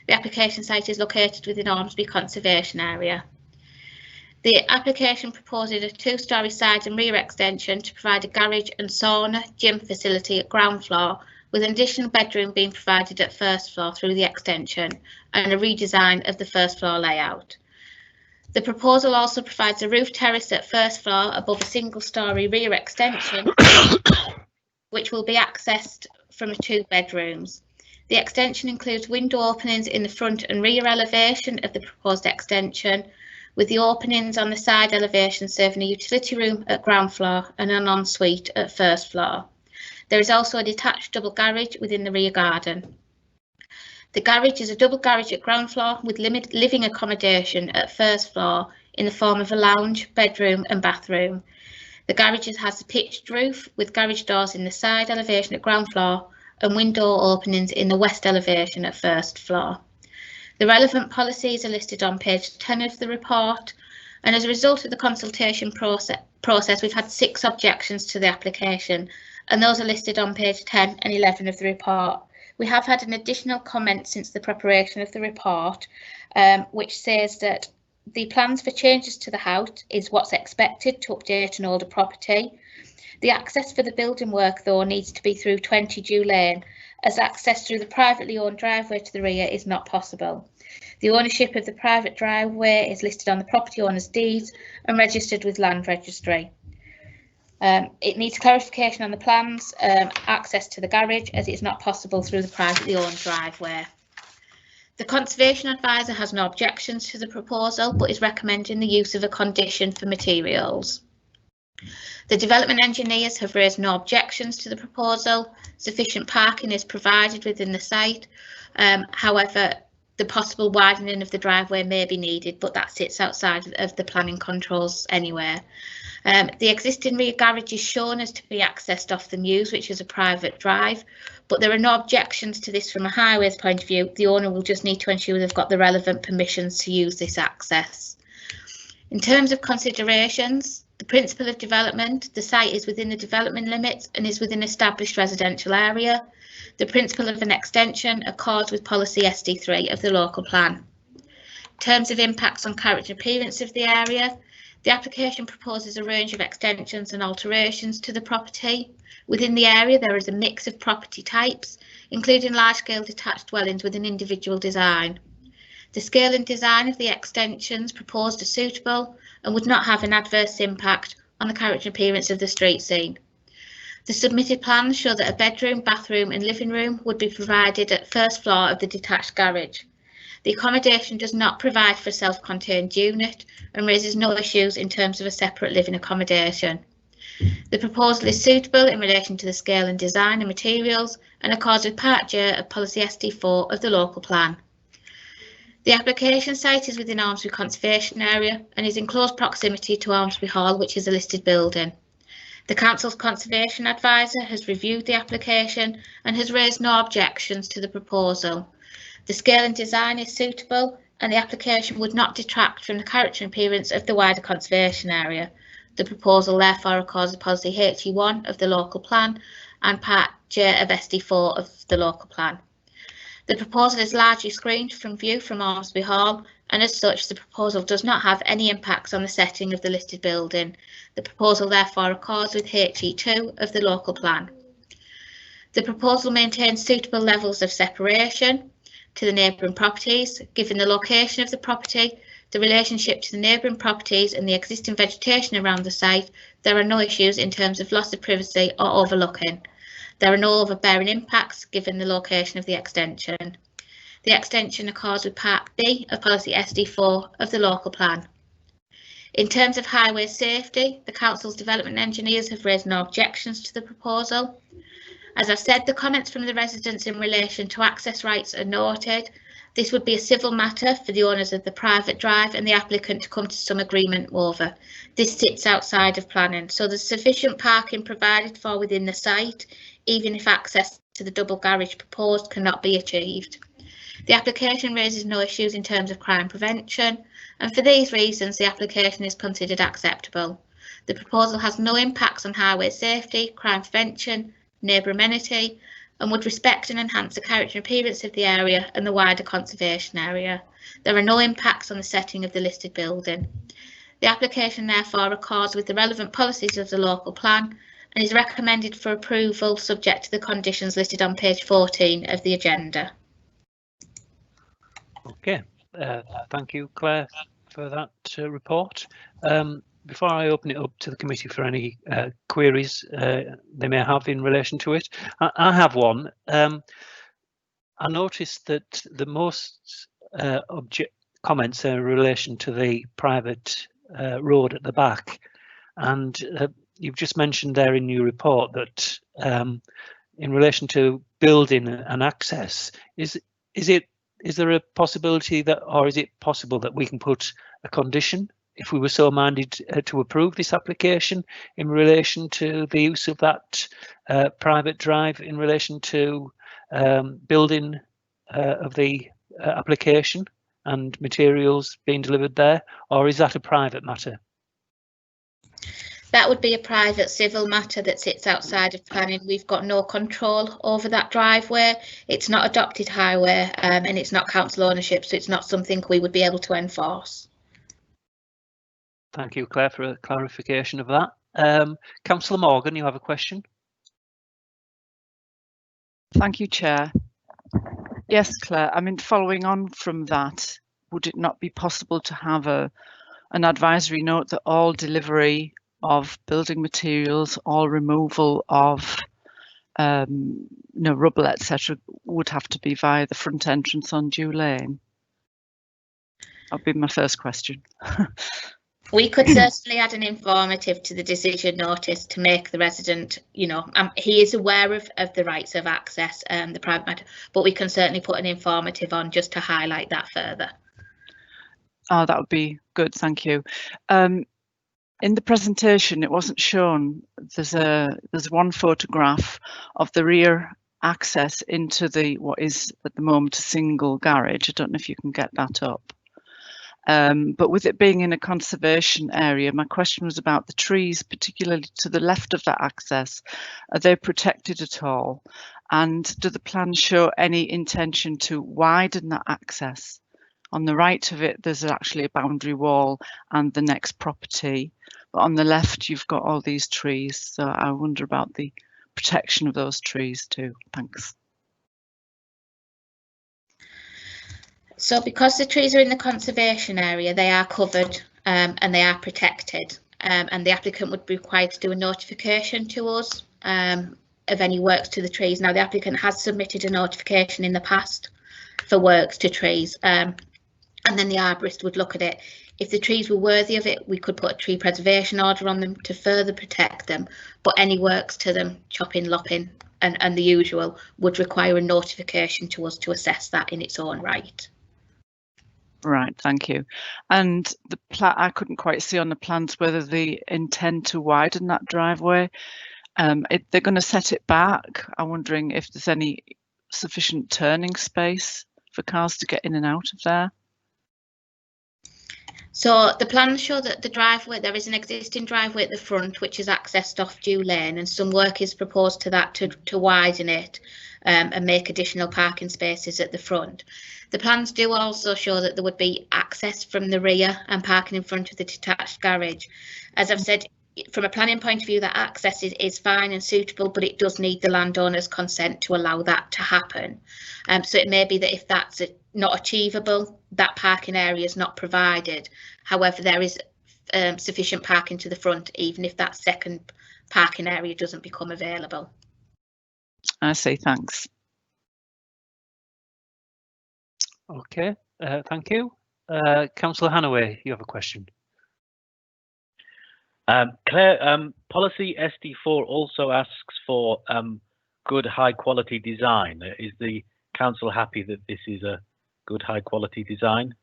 The application site is located within Ormsby Conservation Area. The application proposes a 2-storey side and rear extension to provide a garage and sauna gym facility at ground floor, with an additional bedroom being provided at first floor through the extension and a redesign of the first floor layout. The proposal also provides a roof terrace at first floor above a single-storey rear extension, which will be accessed from 2 bedrooms. The extension includes window openings in the front and rear elevation of the proposed extension, with the openings on the side elevation serving a utility room at ground floor and an ensuite at first floor. There is also a detached double garage within the rear garden. The garage is a double garage at ground floor with living accommodation at first floor in the form of a lounge, bedroom and bathroom. The garage has a pitched roof with garage doors in the side elevation at ground floor and window openings in the west elevation at first floor. The relevant policies are listed on page 10 of the report, and as a result of the consultation process, we've had 6 objections to the application, and those are listed on page 10 and 11 of the report. We have had an additional comment since the preparation of the report, which says that the plans for changes to the house is what's expected to update an older property. The access for the building work, though, needs to be through 20 Dew Lane, as access through the privately owned driveway to the rear is not possible. The ownership of the private driveway is listed on the property owner's deeds and registered with Land Registry. It needs clarification on the plans, access to the garage, as it's not possible through the privately owned driveway. The Conservation Advisor has no objections to the proposal, but is recommending the use of a condition for materials. The development engineers have raised no objections to the proposal. Sufficient parking is provided within the site. However, the possible widening of the driveway may be needed, but that sits outside of the planning controls anyway. The existing rear garage is shown as to be accessed off the Mews, which is a private drive, but there are no objections to this from a highways point of view. The owner will just need to ensure they've got the relevant permissions to use this access. In terms of considerations, the principle of development, the site is within the development limits and is within established residential area. The principle of an extension accords with policy SD3 of the local plan. In terms of impacts on character and appearance of the area, The application proposes a range of extensions and alterations to the property. Within the area there is a mix of property types, including large-scale detached dwellings with an individual design. The scale and design of the extensions proposed are suitable and would not have an adverse impact on the character and appearance of the street scene. The submitted plans show that a bedroom, bathroom and living room would be provided at first floor of the detached garage. The accommodation does not provide for a self-contained unit and raises no issues in terms of a separate living accommodation. The proposal is suitable in relation to the scale and design and materials and accords with Part J of Policy SD4 of the local plan. The application site is within Ormsby Conservation Area and is in close proximity to Ormsby Hall, which is a listed building. The Council's Conservation Advisor has reviewed the application and has raised no objections to the proposal. The scale and design is suitable and the application would not detract from the character and appearance of the wider conservation area. The proposal therefore accords with Policy HE1 of the local plan and Part J of SD4 of the local plan. The proposal is largely screened from view from Ormsby Hall, and as such the proposal does not have any impacts on the setting of the listed building. The proposal therefore accords with HE2 of the local plan. The proposal maintains suitable levels of separation to the neighbouring properties. Given the location of the property, the relationship to the neighbouring properties and the existing vegetation around the site, there are no issues in terms of loss of privacy or overlooking. There are no overbearing impacts given the location of the extension. The extension accords with Part B of Policy SD4 of the local plan. In terms of highway safety, the Council's development engineers have raised no objections to the proposal. As I've said, the comments from the residents in relation to access rights are noted. This would be a civil matter for the owners of the private drive and the applicant to come to some agreement over. This sits outside of planning, so there's sufficient parking provided for within the site, even if access to the double garage proposed cannot be achieved. The application raises no issues in terms of crime prevention, and for these reasons the application is considered acceptable. The proposal has no impacts on highway safety, crime prevention, neighbour amenity, and would respect and enhance the character and appearance of the area and the wider conservation area. There are no impacts on the setting of the listed building. The application therefore accords with the relevant policies of the local plan and is recommended for approval subject to the conditions listed on page 14 of the agenda. Okay, thank you, Claire, for that report. Before I open it up to the committee for any queries they may have in relation to it, I have one. I noticed that the most comments are in relation to the private road at the back, and you've just mentioned there in your report that in relation to building and access, is there a possibility that, or is it possible that we can put a condition, if we were so minded to approve this application, in relation to the use of that private drive in relation to building of the application and materials being delivered there, or is that a private matter? That would be a private civil matter that sits outside of planning. We've got no control over that driveway. It's not adopted highway and it's not council ownership, so it's not something we would be able to enforce. Thank you, Claire, for a clarification of that. Councillor Morgan, you have a question? Thank you, Chair. Yes, Claire, I mean, following on from that, would it not be possible to have an advisory note that all delivery of building materials, all removal of rubble, etc., would have to be via the front entrance on Dew Lane? That would be my first question. We could certainly add an informative to the decision notice to make the resident, he is aware of the rights of access and the private matter, but we can certainly put an informative on just to highlight that further. Oh, that would be good, thank you. In the presentation, it wasn't shown. There's one photograph of the rear access into what is at the moment a single garage. I don't know if you can get that up. But with it being in a conservation area, my question was about the trees, particularly to the left of that access. Are they protected at all? And do the plans show any intention to widen that access On the right of it, there's actually a boundary wall and the next property. But on the left, you've got all these trees. So I wonder about the protection of those trees too. Thanks. So because the trees are in the conservation area, they are covered and they are protected. And the applicant would be required to do a notification to us of any works to the trees. Now, the applicant has submitted a notification in the past for works to trees, and then the arborist would look at it. If the trees were worthy of it, we could put a tree preservation order on them to further protect them, but any works to them, chopping, lopping and the usual, would require a notification to us to assess that in its own right. Right, thank you. And the I couldn't quite see on the plans whether they intend to widen that driveway. They're going to set it back. I'm wondering if there's any sufficient turning space for cars to get in and out of there. So the plans show that the driveway, there is an existing driveway at the front which is accessed off Dew Lane, and some work is proposed to that to widen it and make additional parking spaces at the front. The plans do also show that there would be access from the rear and parking in front of the detached garage. As I've said, from a planning point of view, that access is fine and suitable, but it does need the landowner's consent to allow that to happen. So it may be that if that's not achievable, that parking area is not provided. However, there is sufficient parking to the front, even if that second parking area doesn't become available. I see, thanks. Okay, thank you. Councillor Hannaway, you have a question. Claire, policy SD4 also asks for good high quality design. Is the council happy that this is a good high quality design?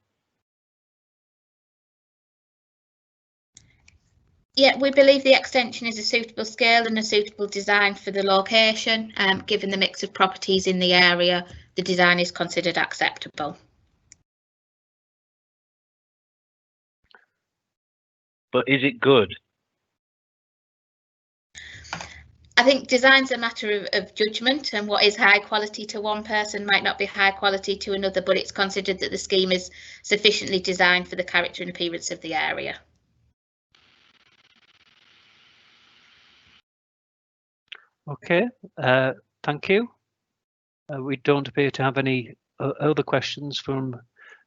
Yeah, we believe the extension is a suitable scale and a suitable design for the location. Given the mix of properties in the area, the design is considered acceptable. But is it good? I think design's a matter of judgment, and what is high quality to one person might not be high quality to another, but it's considered that the scheme is sufficiently designed for the character and appearance of the area. Okay, thank you. We don't appear to have any other questions from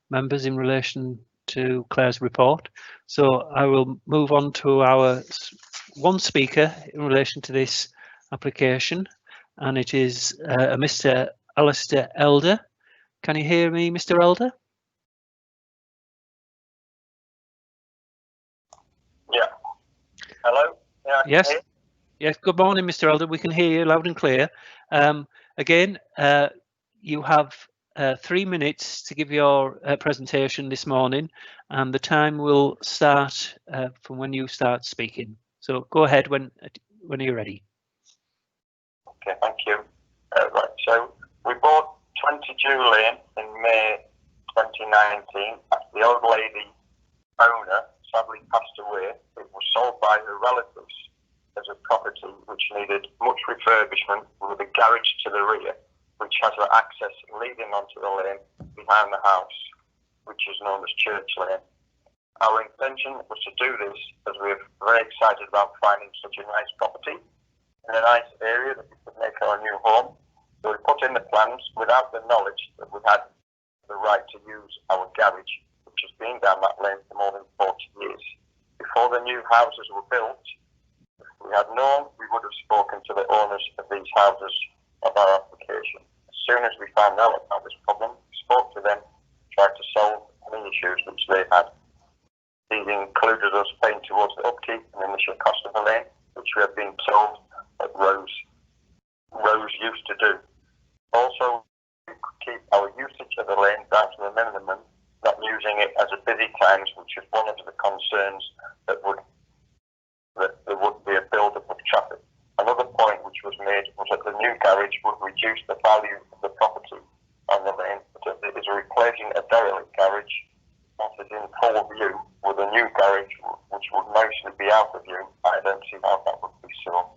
members in relation to Claire's report. So I will move on to our one speaker in relation to this application, and it is a Mr. Alistair Elder. Can you hear me, Mr. Elder? Yeah. Hello? Yeah. Yes. Yes. Good morning, Mr. Elder. We can hear you loud and clear. Again, you have 3 minutes to give your presentation this morning, and the time will start from when you start speaking. So go ahead when you're ready. Okay, thank you. Right, so we bought 20 Dew Lane in May 2019 after the old lady owner sadly passed away. It was sold by her relatives as a property which needed much refurbishment, with a garage to the rear, which has access leading onto the lane behind the house, which is known as Church Lane. Our intention was to do this as we are very excited about finding such a nice property in a nice area that we could make our new home. So we put in the plans without the knowledge that we had the right to use our garage, which has been down that lane for more than 40 years. Before the new houses were built, if we had known, we would have spoken to the owners of these houses of our application. As soon as we found out about this problem, we spoke to them, tried to solve any issues which they had. These included us paying towards the upkeep and initial cost of the lane, which we had been told that Rose used to do. Also, we could keep our usage of the lane down to the minimum, not using it as a busy times, which is one of the concerns that there would be a build-up of traffic. Another point which was made was that the new garage would reduce the value of the property on the lane, but it is replacing a derelict garage that is in full view with a new garage which would mostly be out of view. I don't see how that would be so.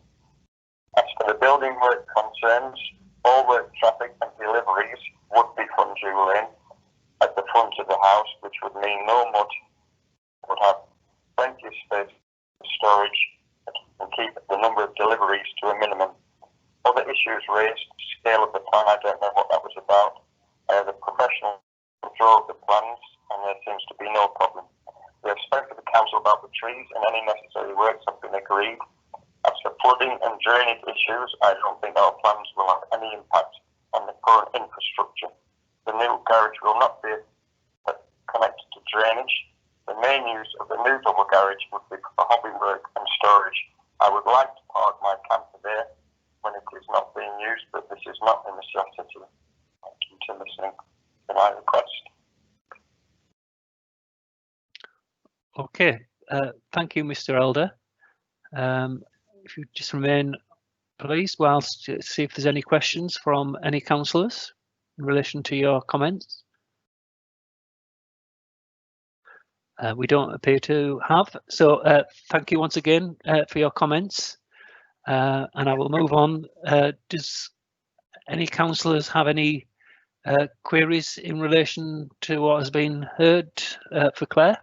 As for the building work concerns, all work traffic and deliveries would be from Dew Lane, at the front of the house, which would mean no mud, would have plenty of space for storage and keep the number of deliveries to a minimum. Other issues raised, scale of the plan, I don't know what that was about. The professional drove the plans and there seems to be no problem. We have spoken to the council about the trees and any necessary works have been agreed. As for flooding and drainage issues, I don't think our plans will have any impact on the current infrastructure. The new garage will not be connected to drainage. The main use of the new double garage would be for hobby work and storage. I would like to park my camper there when it is not being used, but this is not a necessity. Thank you for listening to my request. Okay, thank you, Mr. Elder. If you just remain, please, whilst see if there's any questions from any councillors in relation to your comments. We don't appear to have, so thank you once again for your comments, and I will move on. Does any councillors have any queries in relation to what has been heard for Claire?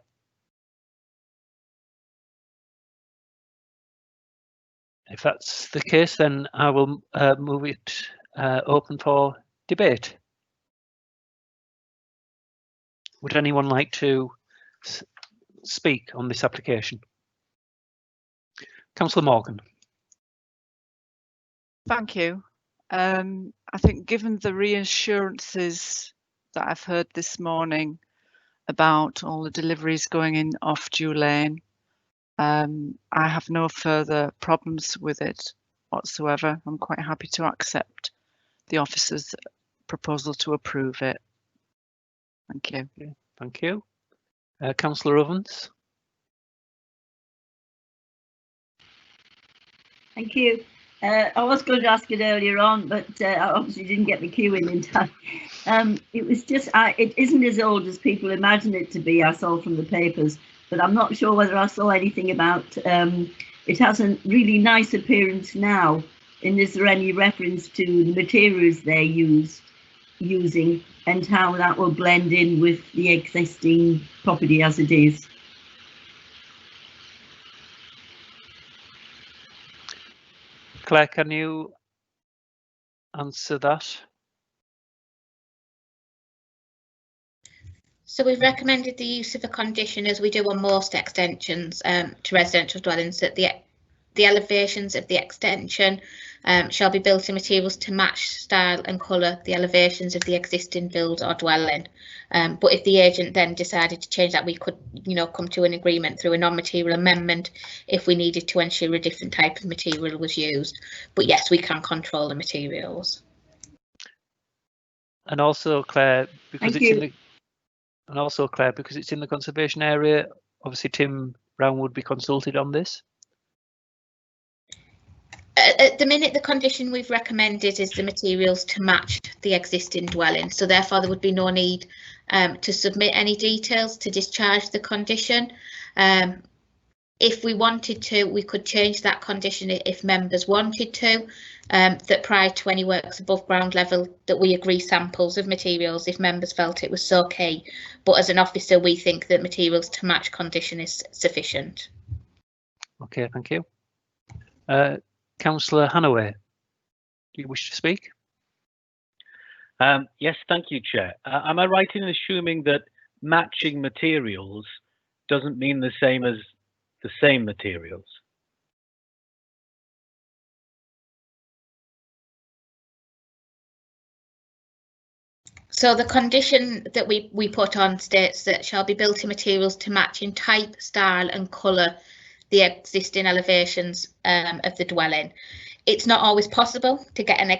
If that's the case, then I will move it open for debate. Would anyone like to speak on this application? Councillor Morgan. Thank you. I think given the reassurances that I've heard this morning about all the deliveries going in off Dew Lane, I have no further problems with it whatsoever. I'm quite happy to accept the officer's proposal to approve it. Thank you. Okay, thank you. Councillor Ovens. Thank you. I was going to ask it earlier on, but I obviously didn't get the cue in time. It was just, it isn't as old as people imagine it to be, I saw from the papers, but I'm not sure whether I saw anything about, it has a really nice appearance now, and is there any reference to the materials they're using and how that will blend in with the existing property as it is? Claire, can you answer that? So we've recommended the use of a condition, as we do on most extensions to residential dwellings, that the elevations of the extension shall be built in materials to match style and colour the elevations of the existing build or dwelling. But if the agent then decided to change that, we could, come to an agreement through a non-material amendment if we needed to ensure a different type of material was used. But yes, we can control the materials. And also, Claire, because Thank it's you. in the because it's in the conservation area, obviously Tim Brown would be consulted on this. At the minute, the condition we've recommended is the materials to match the existing dwelling, so therefore there would be no need to submit any details to discharge the condition. If we wanted to, we could change that condition if members wanted to, that prior to any works above ground level that we agree samples of materials if members felt it was okay. But as an officer, we think that materials to match condition is sufficient. Okay, thank you. Councillor Hannaway, do you wish to speak? Yes, thank you, Chair. Am I right in assuming that matching materials doesn't mean the same as the same materials? So the condition that we put on states that shall be built in materials to match in type, style and colour the existing elevations of the dwelling. It's not always possible to get an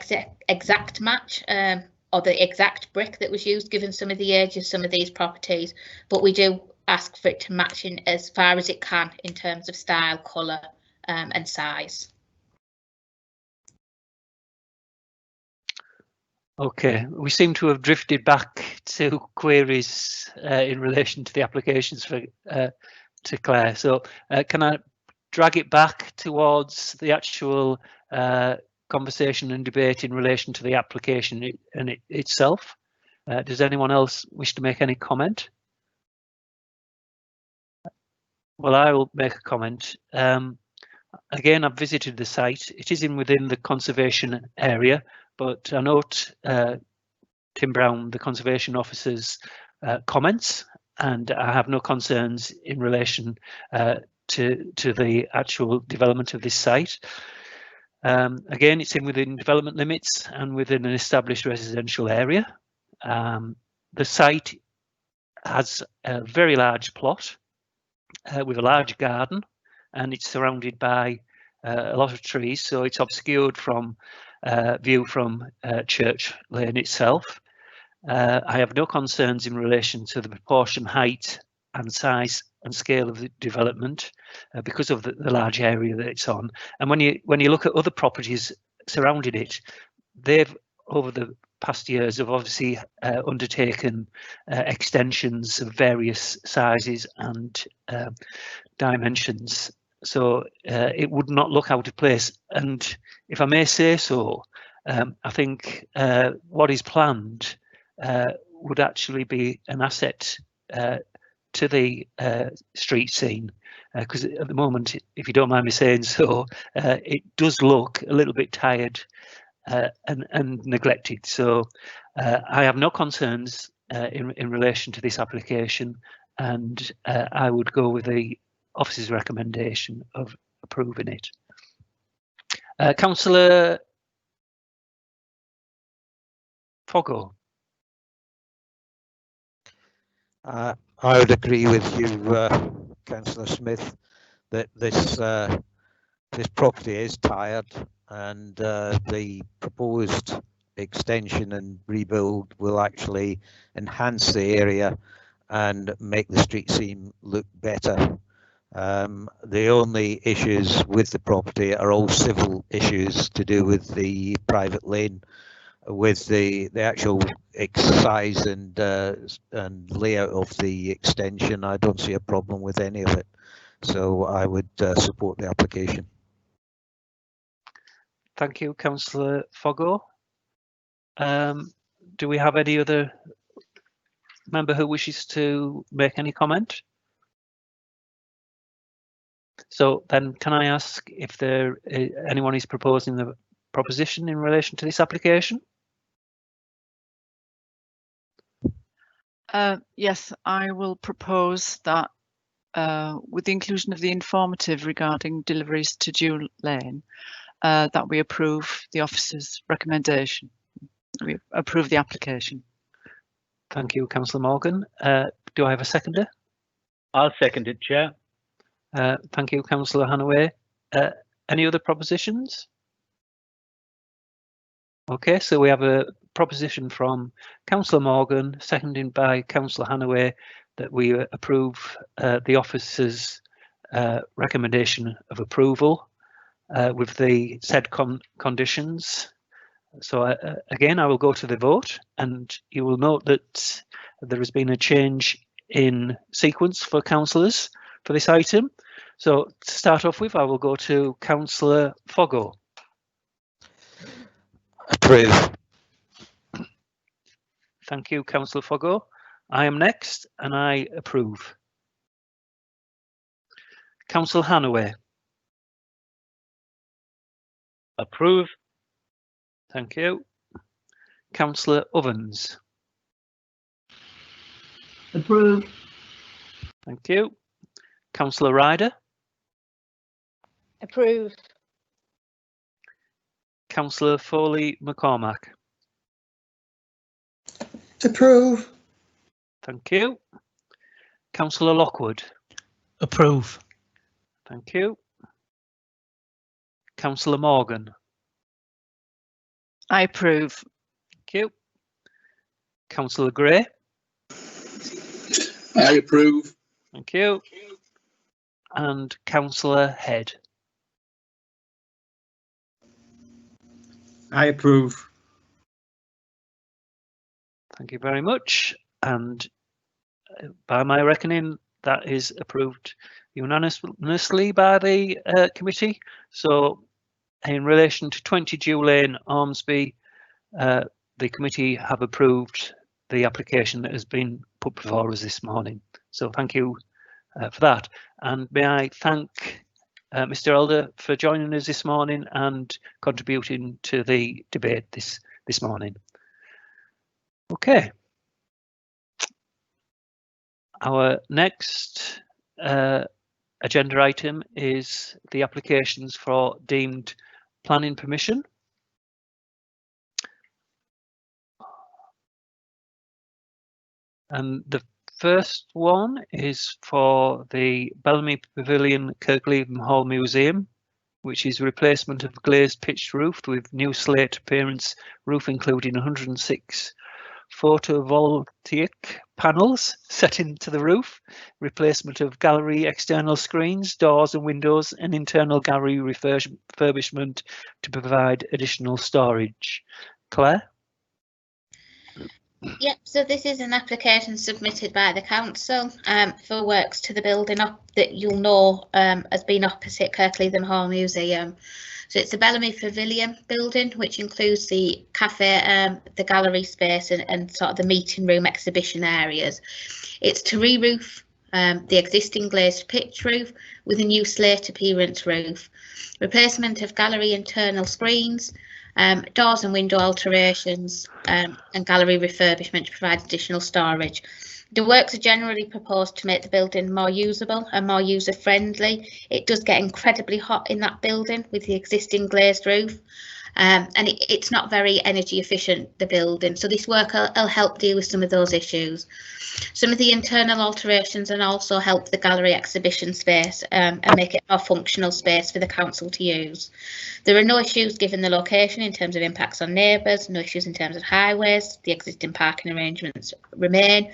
exact match or the exact brick that was used, given some of the age of some of these properties, but we do ask for it to match in as far as it can in terms of style, colour and size. Okay, we seem to have drifted back to queries in relation to the applications for to Claire. So can I drag it back towards the actual conversation and debate in relation to the application itself? Does anyone else wish to make any comment? Well, I will make a comment. Again, I've visited the site. It is within the conservation area, but I note Tim Brown, the conservation officer's comments, and I have no concerns in relation to the actual development of this site. Again, it's within development limits and within an established residential area. The site has a very large plot with a large garden, and it's surrounded by a lot of trees, so it's obscured from view from Church Lane itself. I have no concerns in relation to the proportion, height and size and scale of the development because of the large area that it's on. And when you look at other properties surrounding it, they've over the past years have obviously undertaken extensions of various sizes and dimensions. So it would not look out of place. And if I may say so, I think what is planned would actually be an asset to the street scene, because at the moment, if you don't mind me saying so, it does look a little bit tired and neglected. So I have no concerns in relation to this application, and I would go with the officer's recommendation of approving it. Councillor Foggo. I would agree with you, Councillor Smith, that this property is tired, and the proposed extension and rebuild will actually enhance the area and make the street scene look better. The only issues with the property are all civil issues to do with the private lane. With the actual size and layout of the extension, I don't see a problem with any of it. So I would support the application. Thank you, Councillor Foggo. Do we have any other member who wishes to make any comment? So then can I ask if anyone is proposing the proposition in relation to this application? Yes, I will propose that with the inclusion of the informative regarding deliveries to Dew Lane, that we approve the officer's recommendation. We approve the application. Thank you, Councillor Morgan. Do I have a seconder? I'll second it, Chair. Thank you, Councillor Hanaway. Any other propositions? Okay, so we have a proposition from Councillor Morgan, seconded by Councillor Hanaway, that we approve the officer's recommendation of approval with the said conditions. So again, I will go to the vote, and you will note that there has been a change in sequence for councillors for this item. So to start off with, I will go to Councillor Foggo. Approve. Thank you, Councillor Foggo. I am next, and I approve. Councillor Hanaway. Approve. Thank you. Councillor Ovens. Approve. Thank you. Councillor Ryder. Approve. Councillor Foley McCormack. Approve. Thank you. Councillor Lockwood. Approve. Thank you. Councillor Morgan. I approve. Thank you. Councillor Gray. I approve. Thank you. And Councillor Head. I approve. Thank you very much. And by my reckoning, that is approved unanimously by the committee. So in relation to 20 Dew Lane, Ormsby, the committee have approved the application that has been put before us this morning. So thank you for that. And may I thank Mr. Elder for joining us this morning and contributing to the debate this morning. Okay. Our next agenda item is the applications for deemed planning permission. And the first one is for the Bellamy Pavilion Kirkland Hall Museum, which is replacement of glazed pitched roof with new slate appearance roof, including 106 photovoltaic panels set into the roof, replacement of gallery external screens, doors and windows, and internal gallery refurbishment to provide additional storage. Claire? Yep, so this is an application submitted by the council for works to the building that you'll know has been opposite Kirkland Hall Museum. So it's the Bellamy Pavilion building, which includes the cafe, the gallery space and sort of the meeting room exhibition areas. It's to re-roof the existing glazed pitch roof with a new slate appearance roof, replacement of gallery internal screens, doors and window alterations, and gallery refurbishment to provide additional storage. The works are generally proposed to make the building more usable and more user friendly. It does get incredibly hot in that building with the existing glazed roof, and it's not very energy efficient, the building. So this work will help deal with some of those issues. Some of the internal alterations and also help the gallery exhibition space and make it a more functional space for the council to use. There are no issues given the location in terms of impacts on neighbours, no issues in terms of highways, the existing parking arrangements remain.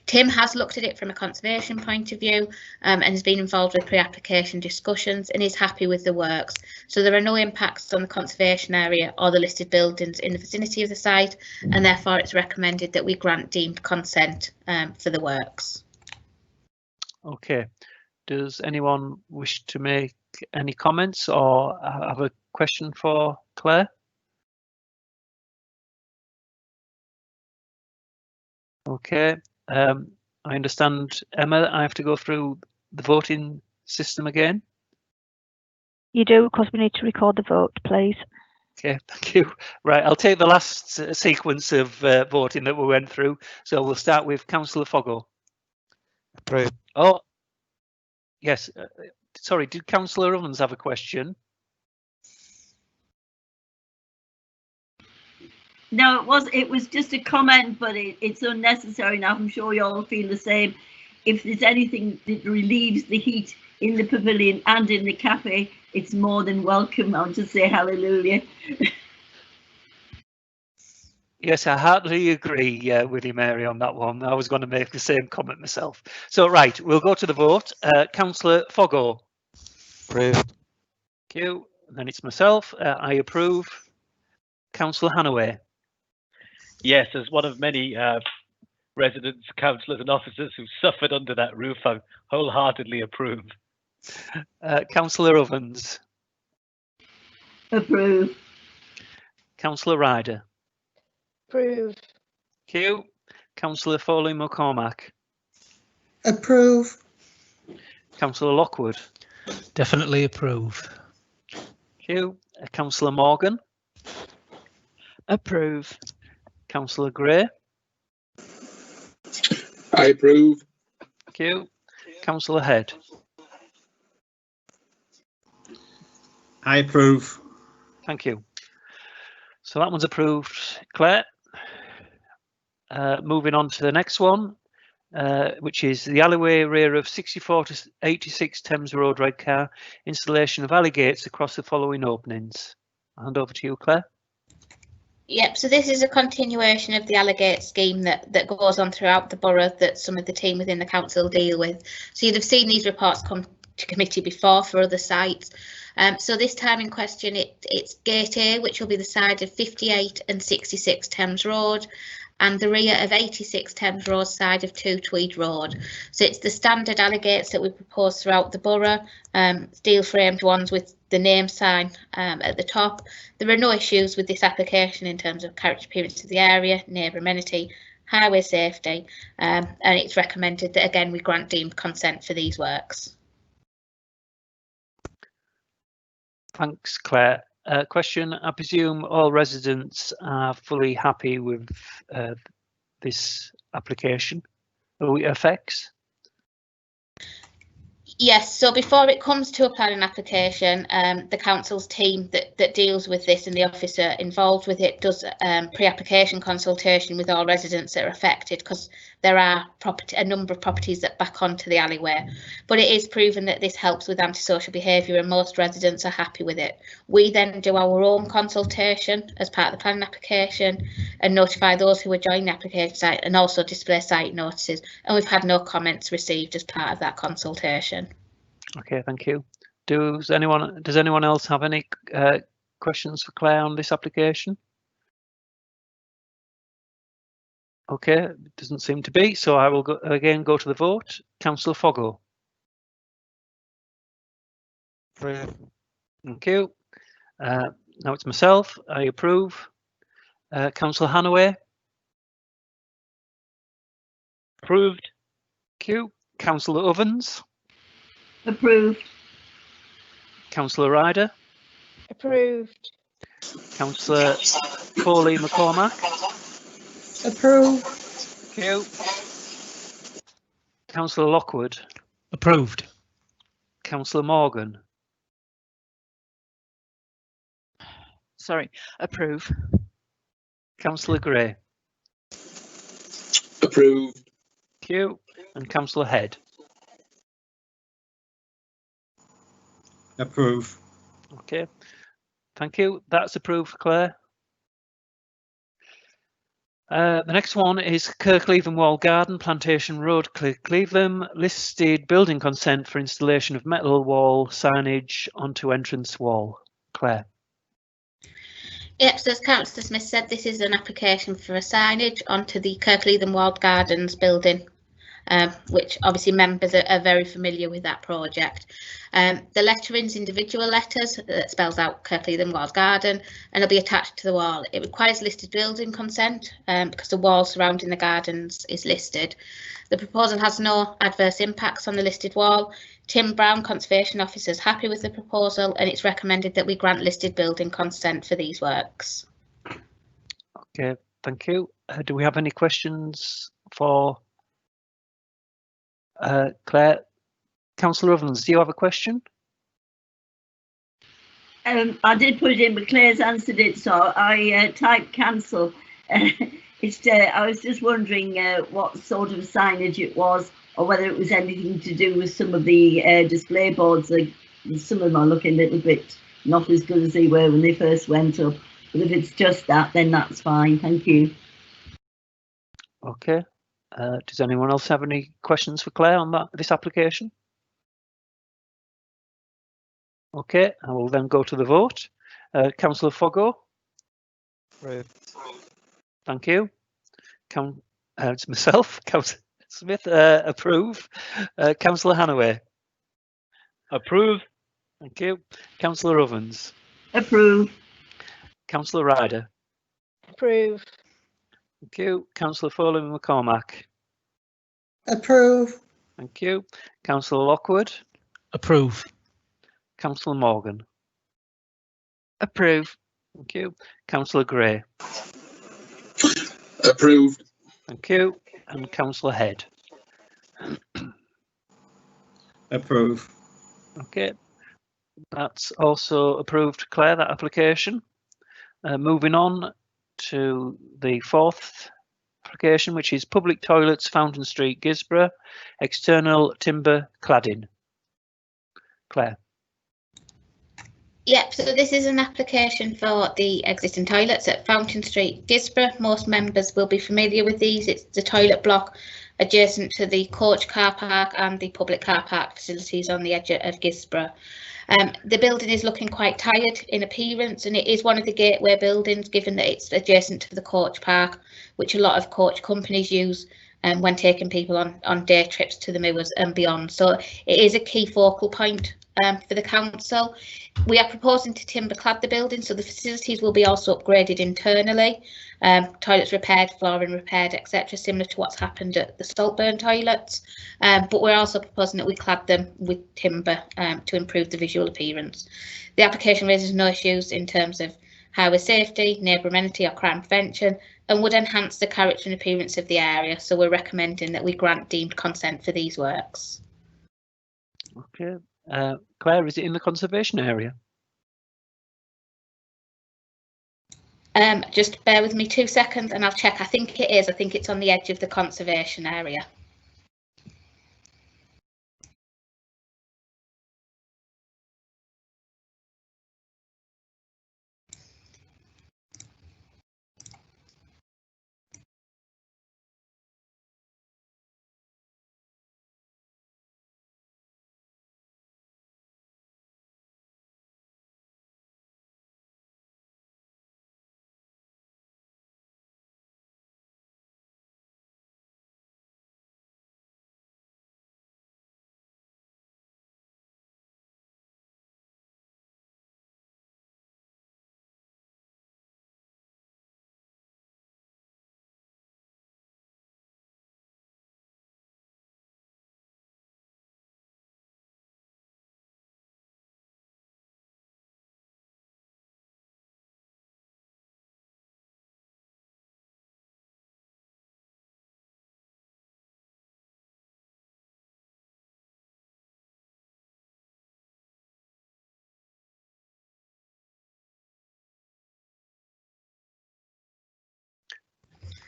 Tim has looked at it from a conservation point of view and has been involved with pre-application discussions and is happy with the works. So there are no impacts on the conservation area or the listed buildings in the vicinity of the site, and therefore it's recommended that we grant deemed consent for the works. Okay. Does anyone wish to make any comments or have a question for Claire? Okay. I understand, Emma, I have to go through the voting system again. You do, because we need to record the vote, please. Okay, thank you. Right, I'll take the last sequence of voting that we went through. So we'll start with Councillor Foggo. Approved. Oh, yes. Sorry, did Councillor Ovens have a question? No, it was just a comment, but it's unnecessary now. I'm sure you all feel the same. If there's anything that relieves the heat in the pavilion and in the cafe, it's more than welcome. I'll just say hallelujah. Yes, I heartily agree with you, Mary, on that one. I was going to make the same comment myself. So, right, we'll go to the vote. Councillor Foggo. Approved. Thank you. And then it's myself. I approve. Councillor Hannaway. Yes, as one of many residents, councillors and officers who suffered under that roof, I wholeheartedly approve. Councillor Ovens. Approve. Councillor Ryder. Approve. Thank you. Councillor Foley McCormack. Approve. Councillor Lockwood. Definitely approve. Thank you. Councillor Morgan. Approve. Councillor Gray. I approve. Thank you. Councillor Head. I approve. Thank you. So that one's approved, Claire. Moving on to the next one, which is the alleyway rear of 64 to 86 Thames Road, Redcar, installation of alley gates across the following openings. I'll hand over to you, Claire. Yep, so this is a continuation of the Alley-gate scheme that goes on throughout the borough that some of the team within the council deal with. So you'd have seen these reports come to committee before for other sites. So this time in question, it's Gate A, which will be the side of 58 and 66 Thames Road, and the rear of 86 Thames Road side of 2 Tweed Road. So it's the standard alley gates that we propose throughout the borough, steel framed ones with the name sign at the top. There are no issues with this application in terms of character appearance of the area, neighbour amenity, highway safety, and it's recommended that again we grant deemed consent for these works. Thanks, Claire. Question, I presume all residents are fully happy with this application or effects? Yes, so before it comes to a planning application, the council's team that deals with this and the officer involved with it does pre-application consultation with all residents that are affected, because there are a number of properties that back onto the alleyway. But it is proven that this helps with antisocial behaviour and most residents are happy with it. We then do our own consultation as part of the planning application and notify those who are joining the application site and also display site notices. And we've had no comments received as part of that consultation. Okay, thank you. Does anyone else have any questions for Claire on this application? Okay, it doesn't seem to be, so I will again go to the vote. Councillor Foggo. Approve. Thank you. Now it's myself. I approve. Councillor Hanaway. Approved. Thank you. Councillor Ovens. Approved. Councillor Ryder. Approved. Councillor Foley McCormack. Approved. Thank you. Councillor Lockwood. Approved. Councillor Morgan. Sorry, approve. Councillor Gray. Approved. Thank you. And Councillor Head. Approve. Okay. Thank you. That's approved, Claire. The next one is Kirkland Wall Garden, Plantation Road, Cleveland. Listed building consent for installation of metal wall signage onto entrance wall. Claire. Yep, so as Councillor Smith said, this is an application for a signage onto the Kirkland Wall Gardens building, which obviously members are very familiar with that project. The lettering's individual letters that spells out Kirkland Wall Garden and it'll be attached to the wall. It requires listed building consent because the wall surrounding the gardens is listed. The proposal has no adverse impacts on the listed wall. Tim Brown, Conservation Officer, is happy with the proposal and it's recommended that we grant listed building consent for these works. Okay, thank you. Do we have any questions for Claire? Councillor Ovens, do you have a question? I did put it in, but Claire's answered it, so I typed cancel. I was just wondering what sort of signage it was, or whether it was anything to do with some of the display boards. Like some of them are looking a little bit not as good as they were when they first went up. But if it's just that, then that's fine. Thank you. Okay. Does anyone else have any questions for Claire on this application? Okay, I will then go to the vote. Councillor Foggo. Approve. Thank you. It's myself, Councillor Smith. Approve. Councillor Hanaway. Approve. Thank you. Councillor Ovens. Approve. Councillor Ryder. Approve. Thank you. Councillor Foley McCormack. Approve. Thank you. Councillor Lockwood. Approve. Councillor Morgan. Approve. Thank you. Councillor Gray. Approved. Thank you. And Councillor Head. Approve. Okay. That's also approved, Claire, that application. Moving on to the fourth application, which is Public Toilets, Fountain Street, Gisborough, external timber cladding. Claire. Yep, so this is an application for the existing toilets at Fountain Street, Gisborough. Most members will be familiar with these. It's the toilet block adjacent to the coach car park and the public car park facilities on the edge of Gisborough. The building is looking quite tired in appearance and it is one of the gateway buildings given that it's adjacent to the coach park, which a lot of coach companies use when taking people on day trips to the moors and beyond. So it is a key focal point for the council. We are proposing to timber clad the building, so the facilities will be also upgraded internally. Toilets repaired, flooring repaired, etc., similar to what's happened at the Saltburn toilets. But we're also proposing that we clad them with timber to improve the visual appearance. The application raises no issues in terms of highway safety, neighbour amenity or crime prevention, and would enhance the character and appearance of the area. So we're recommending that we grant deemed consent for these works. Okay. Claire, is it in the conservation area? Just bear with me 2 seconds and I'll check. I think it is. I think it's on the edge of the conservation area.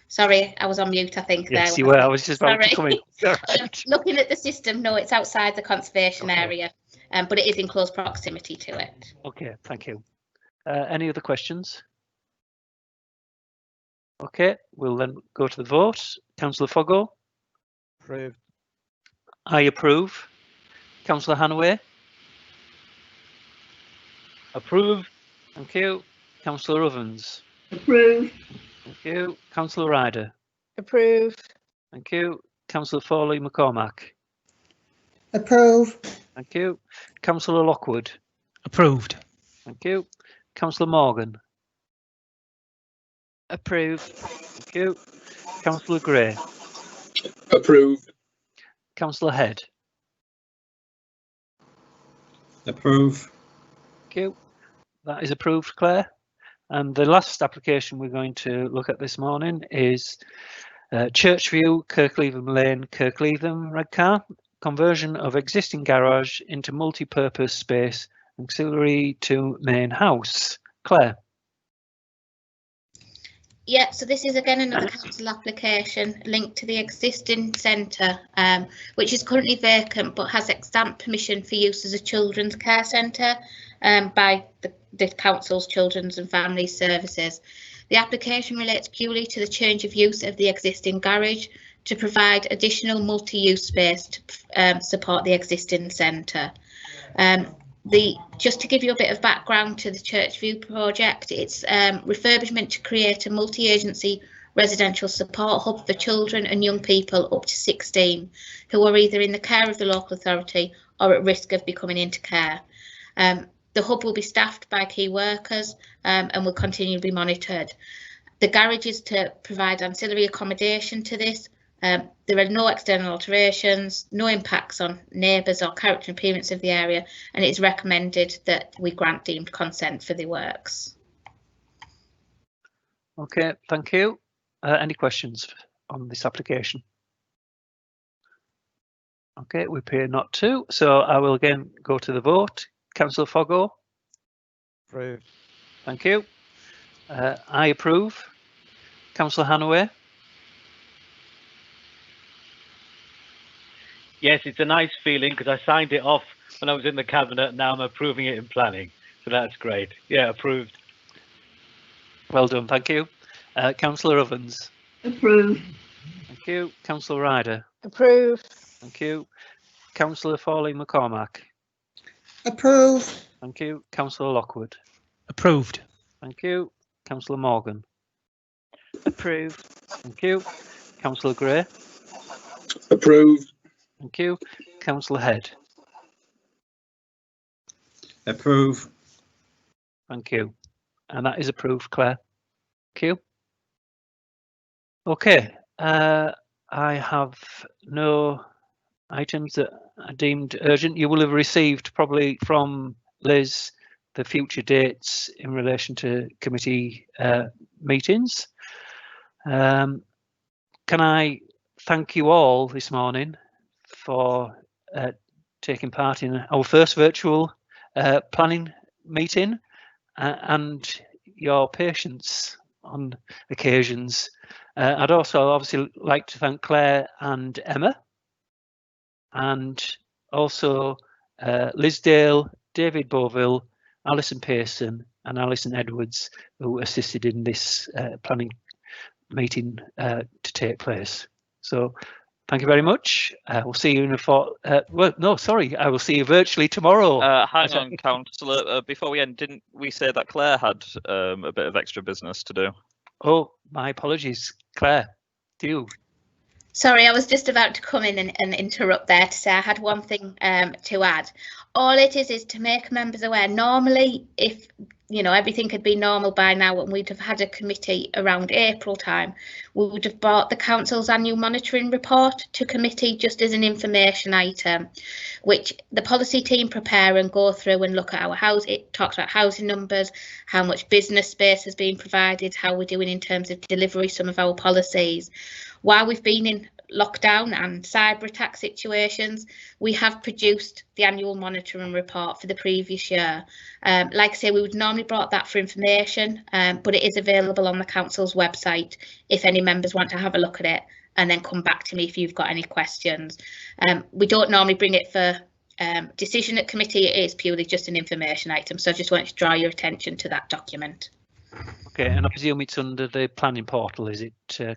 Sorry, I was on mute, I think. Yes, there. you were. I was just about to come in. Looking at the system, no, it's outside the conservation area, but it is in close proximity to it. Okay, thank you. Any other questions? Okay, we'll then go to the vote. Councillor Foggo? Approved. I approve. Councillor Hanaway? Approve. Thank you. Councillor Ovens? Approve. Thank you. Councillor Ryder? Approve. Thank you. Councillor Foley McCormack? Approve. Thank you. Councillor Lockwood? Approved. Thank you. Councillor Morgan? Approve. Thank you. Councillor Gray? Approved. Councillor Head? Approve. Thank you. That is approved, Claire. And the last application we're going to look at this morning is Churchview, Kirkleatham Lane, Kirkleatham, Redcar, conversion of existing garage into multi-purpose space auxiliary to main house. Claire. Yeah, so this is again another council application linked to the existing centre, which is currently vacant but has stamp permission for use as a children's care centre by the council's Children's and Family Services. The application relates purely to the change of use of the existing garage to provide additional multi-use space to support the existing centre. Just to give you a bit of background to the Churchview project, it's refurbishment to create a multi-agency residential support hub for children and young people up to 16 who are either in the care of the local authority or at risk of becoming into care. The hub will be staffed by key workers and will continue to be monitored. The garage is to provide ancillary accommodation to this. There are no external alterations, no impacts on neighbours or character and appearance of the area, and it's recommended that we grant deemed consent for the works. Okay, thank you. Any questions on this application? Okay, we appear not to, so I will again go to the vote. Councillor Foggo? Approved. Thank you. I approve. Councillor Hanaway? Yes, it's a nice feeling because I signed it off when I was in the cabinet. Now I'm approving it in planning. So that's great. Yeah, approved. Well done, thank you. Councillor Ovens? Approve. Thank you. Councillor Ryder? Approve. Thank you. Councillor Foley McCormack? Approve. Thank you. Councillor Lockwood? Approved. Thank you. Councillor Morgan? Approve. Thank you. Councillor Gray? Approved. Thank you. Councillor Head? Approve. Thank you. And that is approved, Claire. Thank you. Okay, I have no items that are deemed urgent. You will have received probably from Liz the future dates in relation to committee meetings. Can I thank you all this morning for taking part in our first virtual planning meeting and your patience on occasions. I'd also obviously like to thank Claire and Emma, and also Liz Dale, David Boville, Alison Pearson and Alison Edwards, who assisted in this planning meeting to take place. So thank you very much. We'll see you in well, no, sorry, I will see you virtually tomorrow. Hang on, Councillor. Before we end, didn't we say that Claire had a bit of extra business to do? Oh, my apologies, Claire. Do you? Sorry, I was just about to come in and interrupt there to say I had one thing to add. All it is to make members aware. Normally, if everything had been normal by now and we'd have had a committee around April time, we would have brought the council's annual monitoring report to committee just as an information item, which the policy team prepare and go through and look at our house. It talks about housing numbers, how much business space has been provided, how we're doing in terms of delivery, some of our policies. While we've been in lockdown and cyber attack situations, we have produced the annual monitoring report for the previous year. Like I say, we would normally brought that for information, but it is available on the council's website if any members want to have a look at it and then come back to me if you've got any questions. We don't normally bring it for decision at committee. It is purely just an information item, so I just wanted to draw your attention to that document. Okay, and I presume it's under the planning portal, is it, Claire?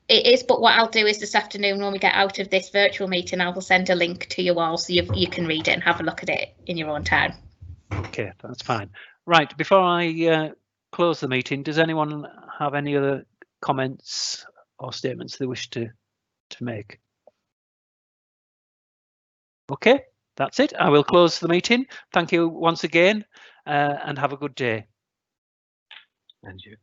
It is, but what I'll do is this afternoon when we get out of this virtual meeting, I will send a link to you all so you can read it and have a look at it in your own time. Okay, that's fine. Right, before I close the meeting, does anyone have any other comments or statements they wish to make? Okay, that's it. I will close the meeting. Thank you once again and have a good day. And you.